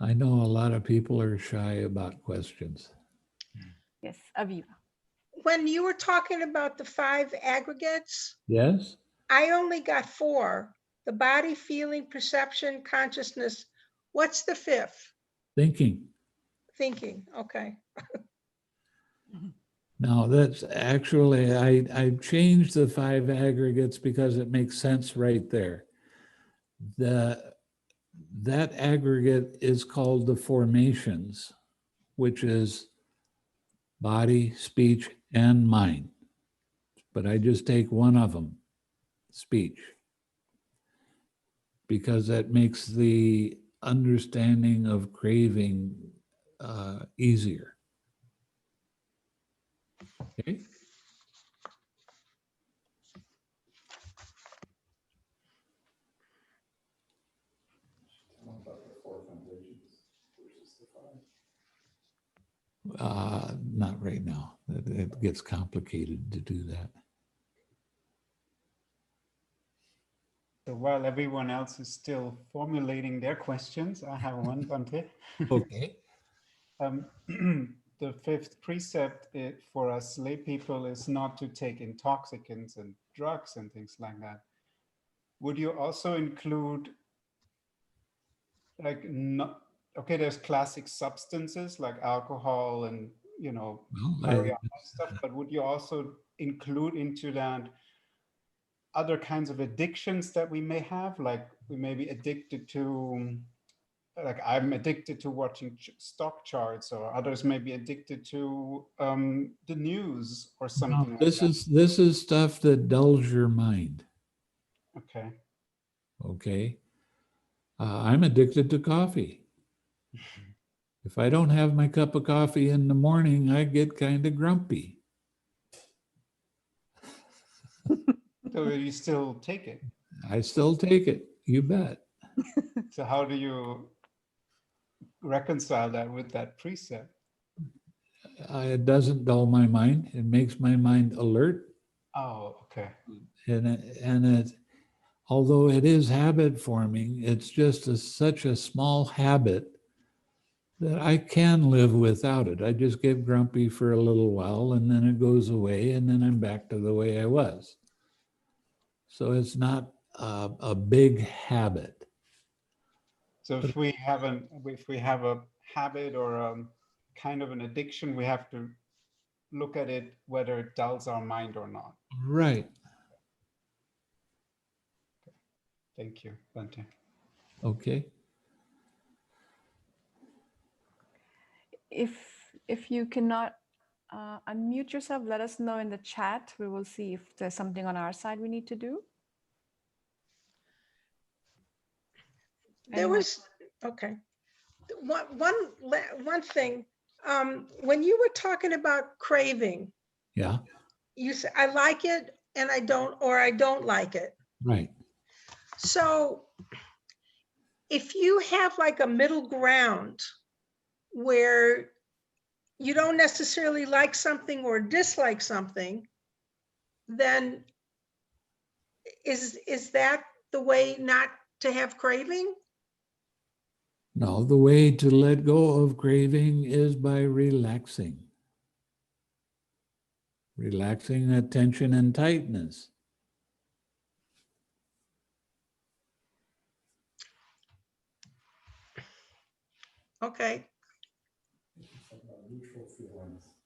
I know a lot of people are shy about questions. Yes, Aviva. When you were talking about the 5 aggregates, Yes? I only got 4. The body, feeling, perception, consciousness. What's the 5th? Thinking. Thinking. Okay. Now that's actually, I changed the 5 aggregates because it makes sense right there. That aggregate is called the formations, which is body, speech, and mind. But I just take one of them, speech, because that makes the understanding of craving easier. Okay. Not right now. It gets complicated to do that. So while everyone else is still formulating their questions, I have one, Bhante. Okay. The 5th precept for us lay people is not to take intoxicants and drugs and things like that. Would you also include, like, not, okay, there's classic substances like alcohol and, you know, Well, marijuana stuff, but would you also include into that other kinds of addictions that we may have? Like we may be addicted to, like I'm addicted to watching stock charts, or others may be addicted to the news or something like this that. this is stuff that dulls your mind. Okay. Okay. I'm addicted to coffee. If I don't have my cup of coffee in the morning, I get kind of grumpy. So you still take it. I still take it. You bet. So how do you reconcile that with that precept? It doesn't dull my mind. It makes my mind alert. Oh, okay. And although it is habit forming, it's just such a small habit that I can live without it. I just get grumpy for a little while and then it goes away and then I'm back to the way I was. So it's not a big habit. So if we have a habit or kind of an addiction, we have to look at it whether it dulls our mind or not. Right. Thank you, Bhante. Okay. If you cannot unmute yourself, let us know in the chat. We will see if there's something on our side we need to do. There was, okay. One thing, when you were talking about craving, Yeah. you said, I like it and I don't, or I don't like it. Right. So if you have like a middle ground where you don't necessarily like something or dislike something, then is that the way not to have craving? No, the way to let go of craving is by relaxing. Relaxing that tension and tightness. Okay.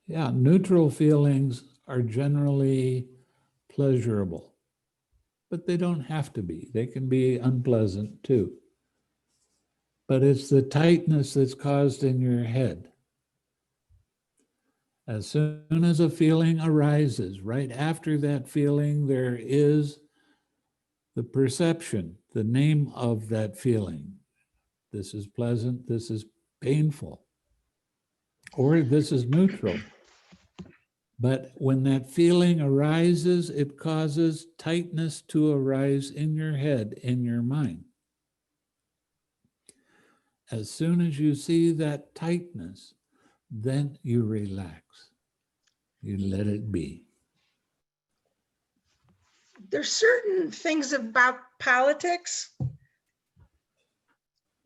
Yeah, neutral feelings are generally pleasurable, but they don't have to be. They can be unpleasant too. But it's the tightness that's caused in your head. As soon as a feeling arises, right after that feeling, there is the perception, the name of that feeling. This is pleasant, this is painful, or this is neutral. But when that feeling arises, it causes tightness to arise in your head, in your mind. As soon as you see that tightness, then you relax. You let it be. There's certain things about politics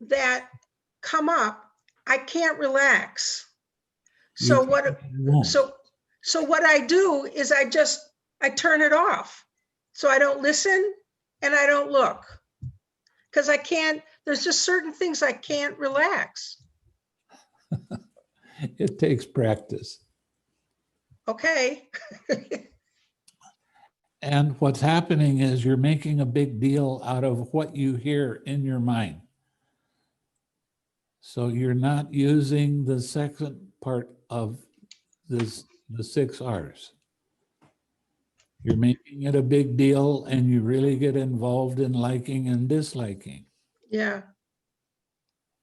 that come up. I can't relax. So You what? won't. So what I do is I turn it off. So I don't listen and I don't look, because I can't. There's just certain things I can't relax. It takes practice. Okay. And what's happening is you're making a big deal out of what you hear in your mind. So you're not using the second part of this, the 6 R's. You're making it a big deal and you really get involved in liking and disliking. Yeah.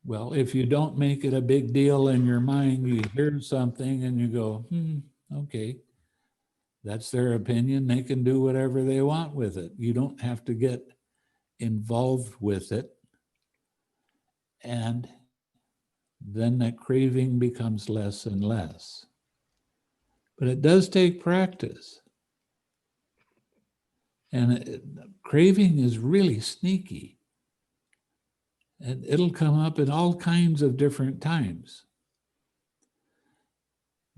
Well, if you don't make it a big deal in your mind, you hear something and you go, okay, that's their opinion. They can do whatever they want with it. You don't have to get involved with it. And then that craving becomes less and less. But it does take practice. And craving is really sneaky. And it'll come up at all kinds of different times.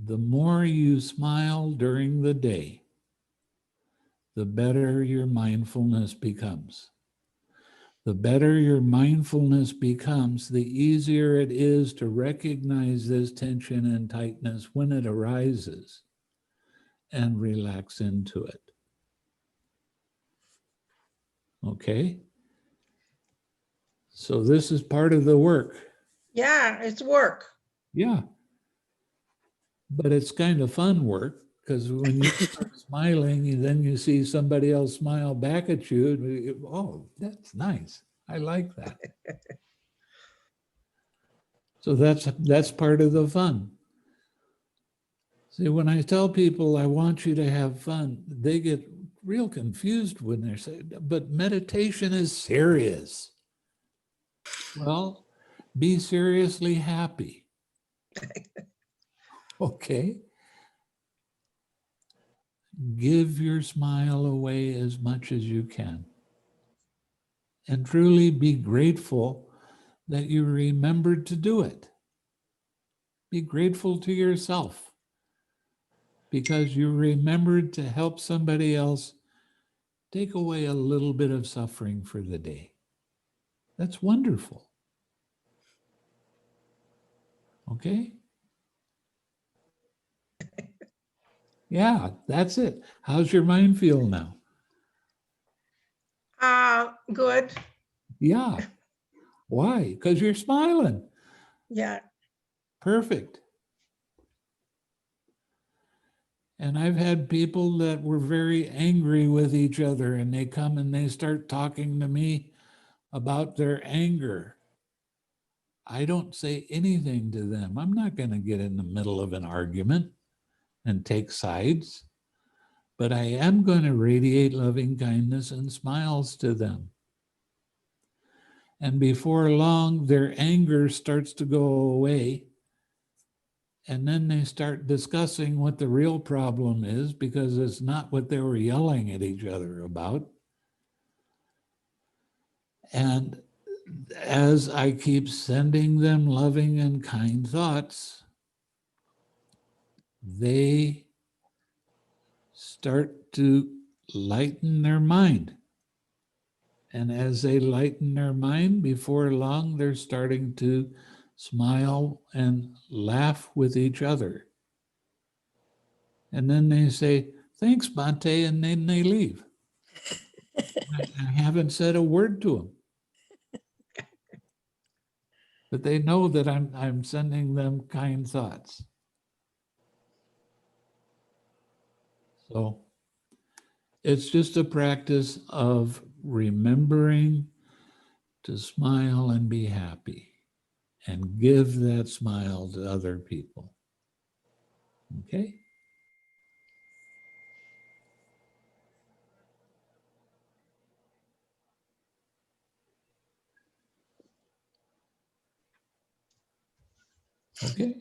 The more you smile during the day, the better your mindfulness becomes. The better your mindfulness becomes, the easier it is to recognize this tension and tightness when it arises and relax into it. Okay? So this is part of the work. Yeah, it's work. Yeah. But it's kind of fun work, because when you start smiling, then you see somebody else smile back at you. And oh, that's nice. I like that. So that's part of the fun. See, when I tell people I want you to have fun, they get real confused when they're saying, but meditation is serious. Well, be seriously happy. Okay. Give your smile away as much as you can. And truly be grateful that you remembered to do it. Be grateful to yourself because you remembered to help somebody else take away a little bit of suffering for the day. That's wonderful. Okay? Yeah, that's it. How's your mind feel now? Good. Yeah. Why? Because you're smiling. Yeah. Perfect. And I've had people that were very angry with each other, and they come and they start talking to me about their anger. I don't say anything to them. I'm not going to get in the middle of an argument and take sides, but I am going to radiate loving kindness and smiles to them. And before long, their anger starts to go away. And then they start discussing what the real problem is, because it's not what they were yelling at each other about. And as I keep sending them loving and kind thoughts, they start to lighten their mind. And as they lighten their mind, before long, they're starting to smile and laugh with each other. And then they say, thanks, Bhante, and then they leave. I haven't said a word to them. But they know that I'm sending them kind thoughts. So it's just a practice of remembering to smile and be happy and give that smile to other people. Okay? Okay.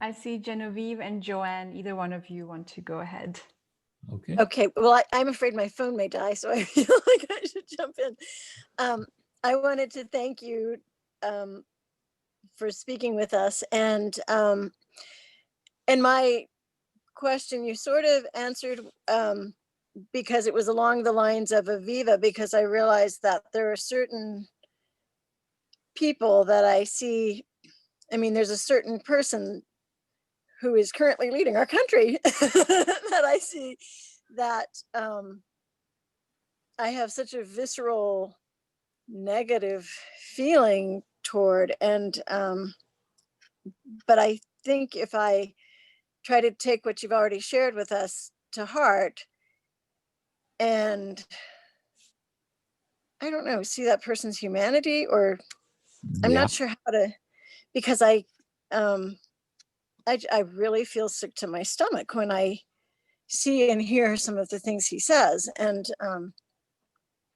I see Genevieve and Joanne. Either one of you want to go ahead. Okay. Okay, well, I'm afraid my phone may die, so I feel like I should jump in. I wanted to thank you for speaking with us, and my question you sort of answered because it was along the lines of Aviva, because I realized that there are certain people that I see. I mean, there's a certain person who is currently leading our country that I see that I have such a visceral negative feeling toward. And but I think if I try to take what you've already shared with us to heart, and I don't know, see that person's humanity, or I'm Yeah. not sure how to, because I really feel sick to my stomach when I see and hear some of the things he says. And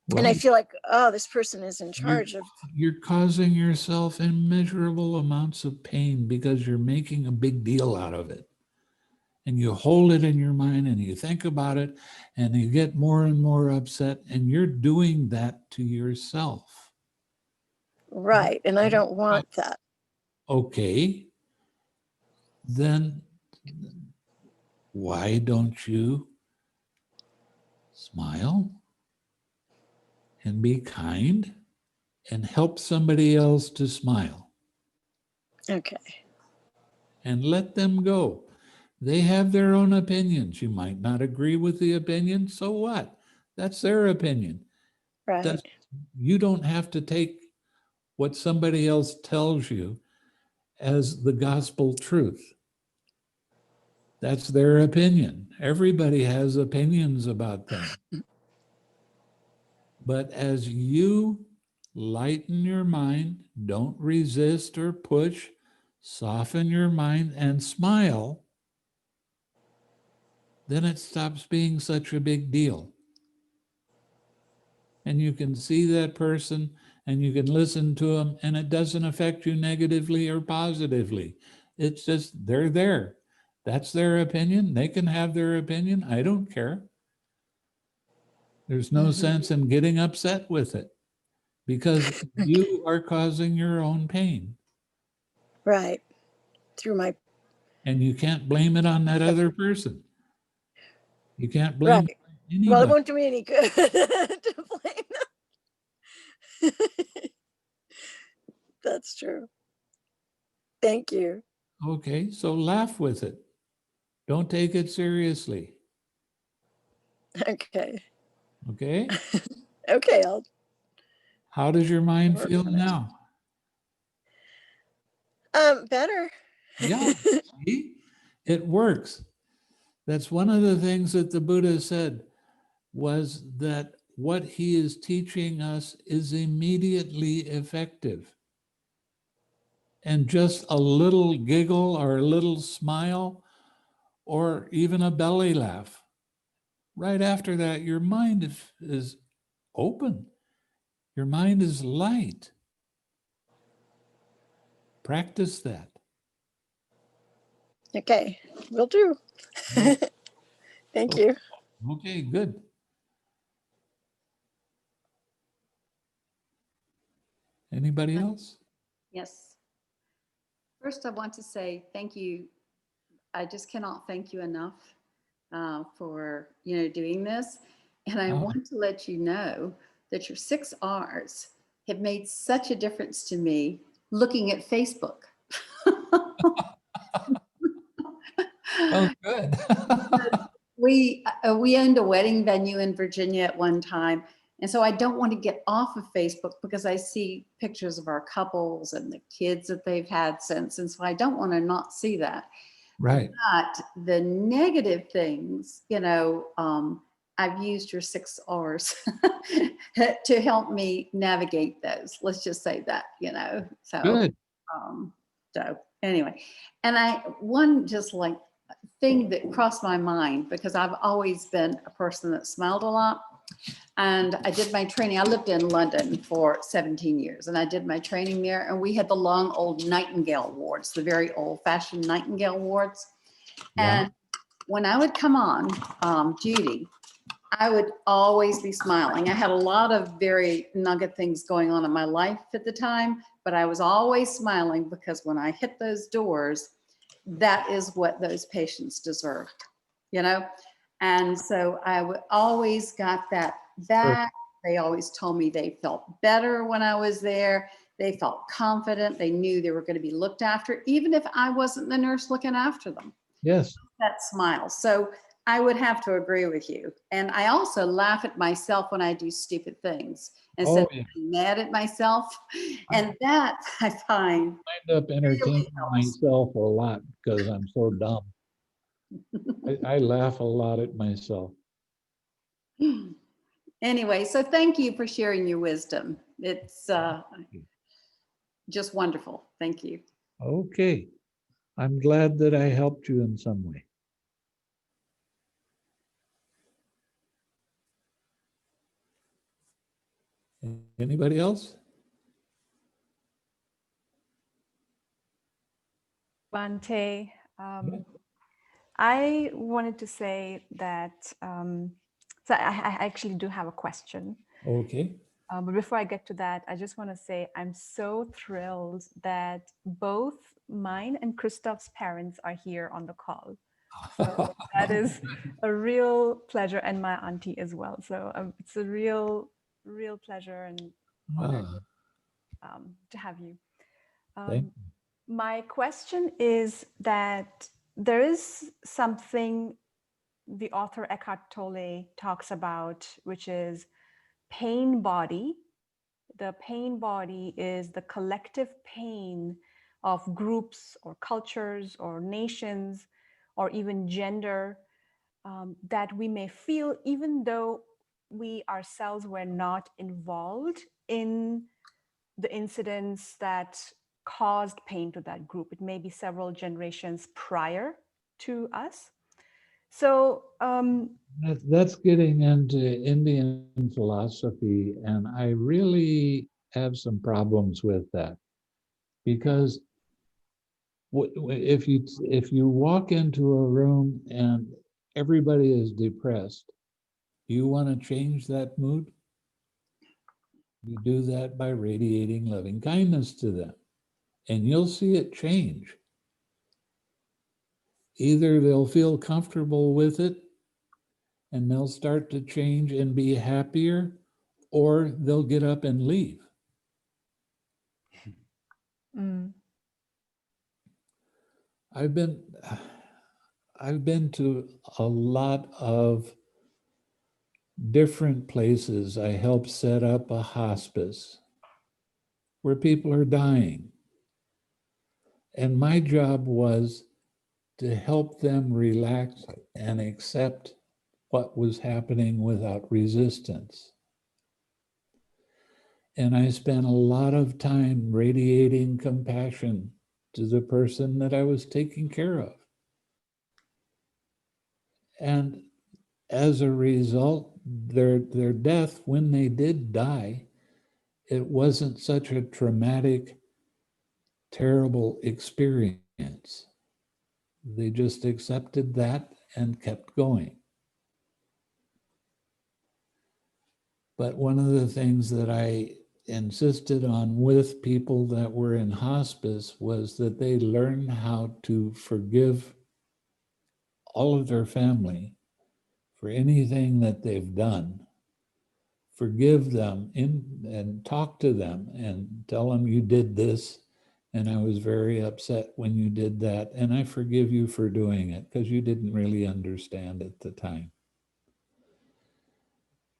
Well, I feel like, oh, this person is in charge of. you're causing yourself immeasurable amounts of pain because you're making a big deal out of it. And you hold it in your mind and you think about it and you get more and more upset, and you're doing that to yourself. Right. And I don't want that. Okay. Then why don't you smile and be kind and help somebody else to smile Okay. and let them go? They have their own opinions. You might not agree with the opinion. So what? That's their opinion. Right. You don't have to take what somebody else tells you as the gospel truth. That's their opinion. Everybody has opinions about things. But as you lighten your mind, don't resist or push, soften your mind and smile, then it stops being such a big deal. And you can see that person and you can listen to them, and it doesn't affect you negatively or positively. It's just they're there. That's their opinion. They can have their opinion. I don't care. There's no sense in getting upset with it because you are causing your own pain. Right. Through my. And you can't blame it on that other person. You can't blame Right. anybody. Well, it won't do me any good to blame them. That's true. Thank you. Okay, so laugh with it. Don't take it seriously. Okay. Okay? Okay. I'll. How does your mind Work feel on it. now? Better. Yeah, see? It works. That's one of the things that the Buddha said, was that what he is teaching us is immediately effective. And just a little giggle or a little smile or even a belly laugh, right after that, your mind is open. Your mind is light. Practice that. Okay. Will do. Thank you. Okay, good. Anybody else? Yes. First, I want to say thank you. I just cannot thank you enough for doing this. And I Oh. want to let you know that your 6 R's have made such a difference to me looking at Facebook. Oh, good. We owned a wedding venue in Virginia at one time. And so I don't want to get off of Facebook because I see pictures of our couples and the kids that they've had since. And so I don't want to not see that. Right. But the negative things, I've used your 6 R's to help me navigate those. Let's just say that, so. Good. So anyway, and one just like thing that crossed my mind, because I've always been a person that smiled a lot. And I did my training. I lived in London for 17 years and I did my training there. And we had the long old Nightingale wards, the very old fashioned Nightingale wards. Yeah. And when I would come on duty, I would always be smiling. I had a lot of very nugget things going on in my life at the time, but I was always smiling because when I hit those doors, that is what those patients deserved, And so I always got that back. They always told me they felt better when I was there. They felt confident. They knew they were going to be looked after, even if I wasn't the nurse looking after them. Yes. That smile. So I would have to agree with you. And I also laugh at myself when I do stupid things instead Oh, yeah. of being mad at myself. And that I find I wind up entertaining helps. myself a lot because I'm so dumb. I laugh a lot at myself. Anyway, so thank you for sharing your wisdom. It's just wonderful. Thank you. Okay. I'm glad that I helped you in some way. Anybody else? Bhante, I wanted to say that, so I actually do have a question. Okay. But before I get to that, I just want to say I'm so thrilled that both mine and Christoph's parents are here on the call. So that is a real pleasure, and my auntie as well. So it's a real pleasure and honor to have you. Thank you. My question is that there is something the author Eckhart Tolle talks about, which is pain body. The pain body is the collective pain of groups or cultures or nations or even gender that we may feel even though we ourselves were not involved in the incidents that caused pain to that group. It may be several generations prior to us. So That's getting into Indian philosophy, and I really have some problems with that because if you walk into a room and everybody is depressed, you want to change that mood? You do that by radiating loving kindness to them, and you'll see it change. Either they'll feel comfortable with it and they'll start to change and be happier, or they'll get up and leave. I've been to a lot of different places. I helped set up a hospice where people are dying. And my job was to help them relax and accept what was happening without resistance. And I spent a lot of time radiating compassion to the person that I was taking care of. And as a result, their death, when they did die, it wasn't such a traumatic, terrible experience. They just accepted that and kept going. But one of the things that I insisted on with people that were in hospice was that they learn how to forgive all of their family for anything that they've done. Forgive them and talk to them and tell them you did this. And I was very upset when you did that. And I forgive you for doing it because you didn't really understand at the time.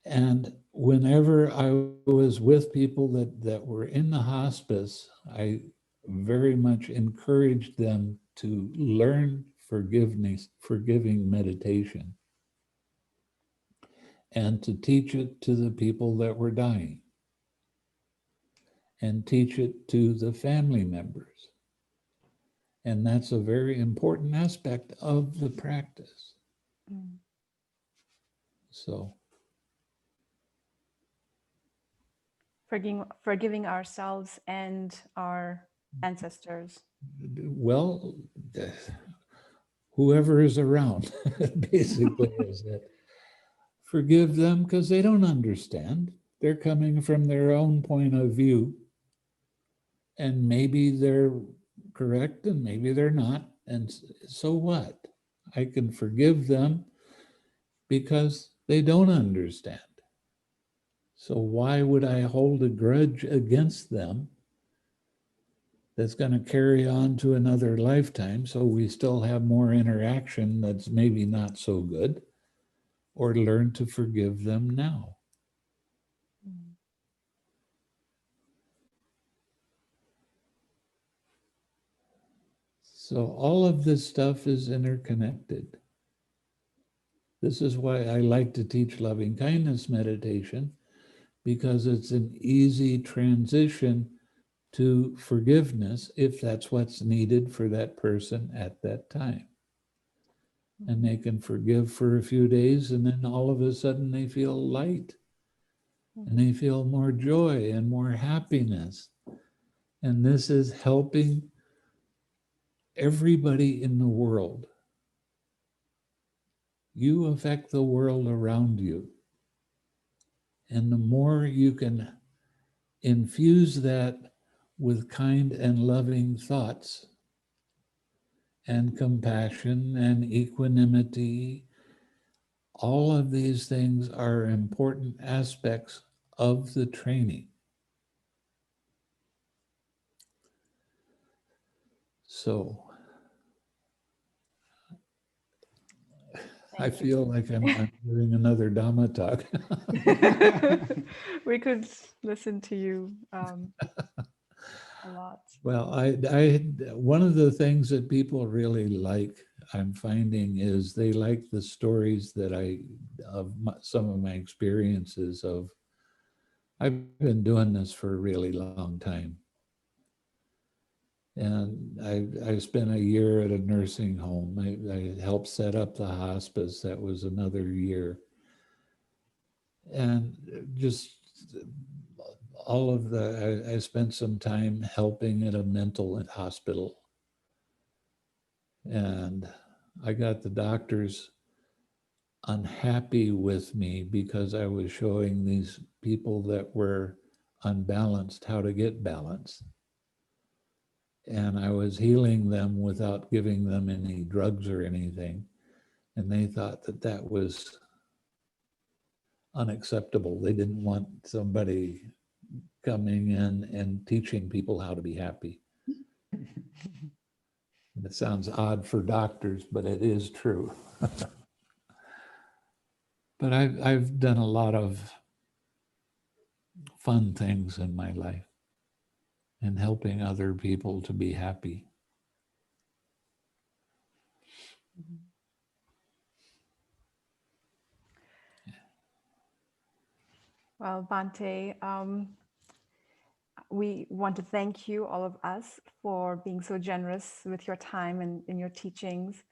And whenever I was with people that were in the hospice, I very much encouraged them to learn forgiving meditation, and to teach it to the people that were dying, and teach it to the family members. And that's a very important aspect of the practice. Mm. So, Forgiving ourselves and our ancestors. well, whoever is around, basically, is it. Forgive them because they don't understand. They're coming from their own point of view. And maybe they're correct and maybe they're not. And so what? I can forgive them because they don't understand. So why would I hold a grudge against them that's going to carry on to another lifetime, so we still have more interaction that's maybe not so good, or learn to forgive them now? Mm. So all of this stuff is interconnected. This is why I like to teach loving kindness meditation, because it's an easy transition to forgiveness if that's what's needed for that person at that time. And they can forgive for a few days, and then all of a sudden they feel light, and they feel more joy and more happiness. And this is helping everybody in the world. You affect the world around you. And the more you can infuse that with kind and loving thoughts and compassion and equanimity, all of these things are important aspects of the training. So I feel like I'm doing another Dhamma talk. We could listen to you a lot. Well, one of the things that people really like, I'm finding, is they like the stories that some of my experiences of. I've been doing this for a really long time. And I spent a year at a nursing home. I helped set up the hospice. That was another year. And just all of I spent some time helping at a mental hospital. And I got the doctors unhappy with me because I was showing these people that were unbalanced how to get balance. And I was healing them without giving them any drugs or anything. And they thought that that was unacceptable. They didn't want somebody coming in and teaching people how to be happy. It sounds odd for doctors, but it is true. But I've done a lot of fun things in my life and helping other people to be happy. Well, Bhante, we want to thank you, all of us, for being so generous with your time and in your teachings.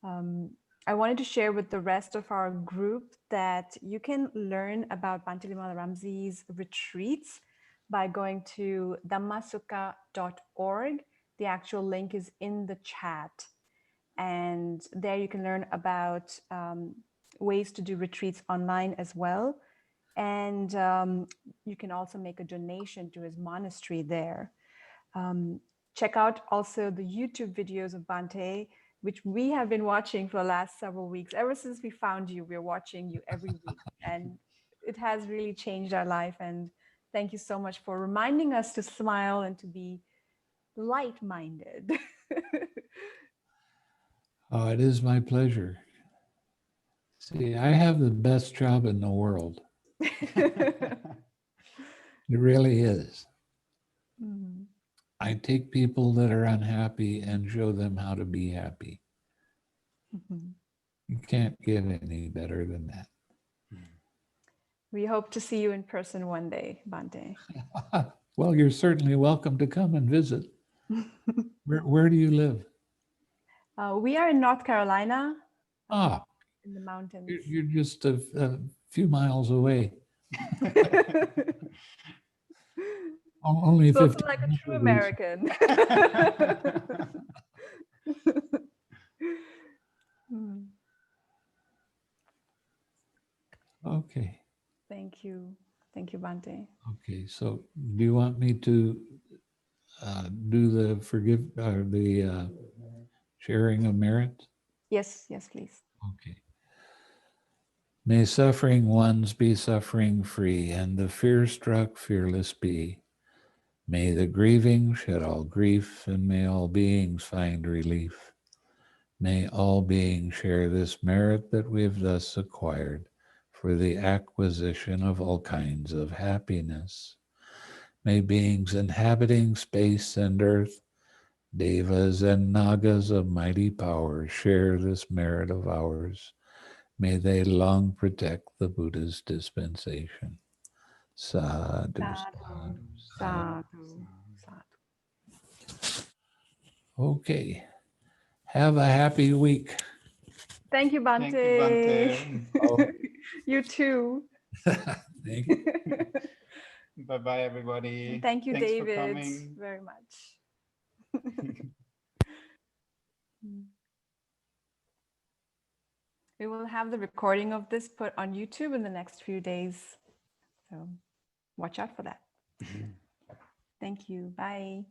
I wanted to share with the rest of our group that you can learn about Bhante Limala Ramzi's retreats by going to dhammasuka.org. The actual link is in the chat. And there you can learn about ways to do retreats online as well. And you can also make a donation to his monastery there. Check out also the YouTube videos of Bhante, which we have been watching for the last several weeks. Ever since we found you, we're watching you every week. And it has really changed our life. And thank you so much for reminding us to smile and to be light-minded. Oh, it is my pleasure. See, I have the best job in the world. It really is. Mhm. I take people that are unhappy and show them how to be happy. Mhm. You can't get any better than that. We hope to see you in person one day, Bhante. Well, you're certainly welcome to come and visit. Where do you live? We are in North Carolina, Ah, in the mountains. you're just a few miles away. Only So 50 like a true degrees. American. Hmm. Okay. Thank you. Thank you, Bhante. Okay. So do you want me to do the sharing of merit? Yes, yes, please. Okay. May suffering ones be suffering free, and the fear-struck fearless be. May the grieving shed all grief, and may all beings find relief. May all beings share this merit that we have thus acquired for the acquisition of all kinds of happiness. May beings inhabiting space and earth, devas and nagas of mighty power, share this merit of ours. May they long protect the Buddha's dispensation. Sadhu, sadhu, sadhu. Sadhu, sadhu. Okay. Have a happy week. Thank you, Bhante. Thank you, Bhante. Oh, You too. thank you. Bye-bye, everybody. Thank you, Thanks for David, coming. very much. We will have the recording of this put on YouTube in the next few days. So watch out for that. Thank you. Bye.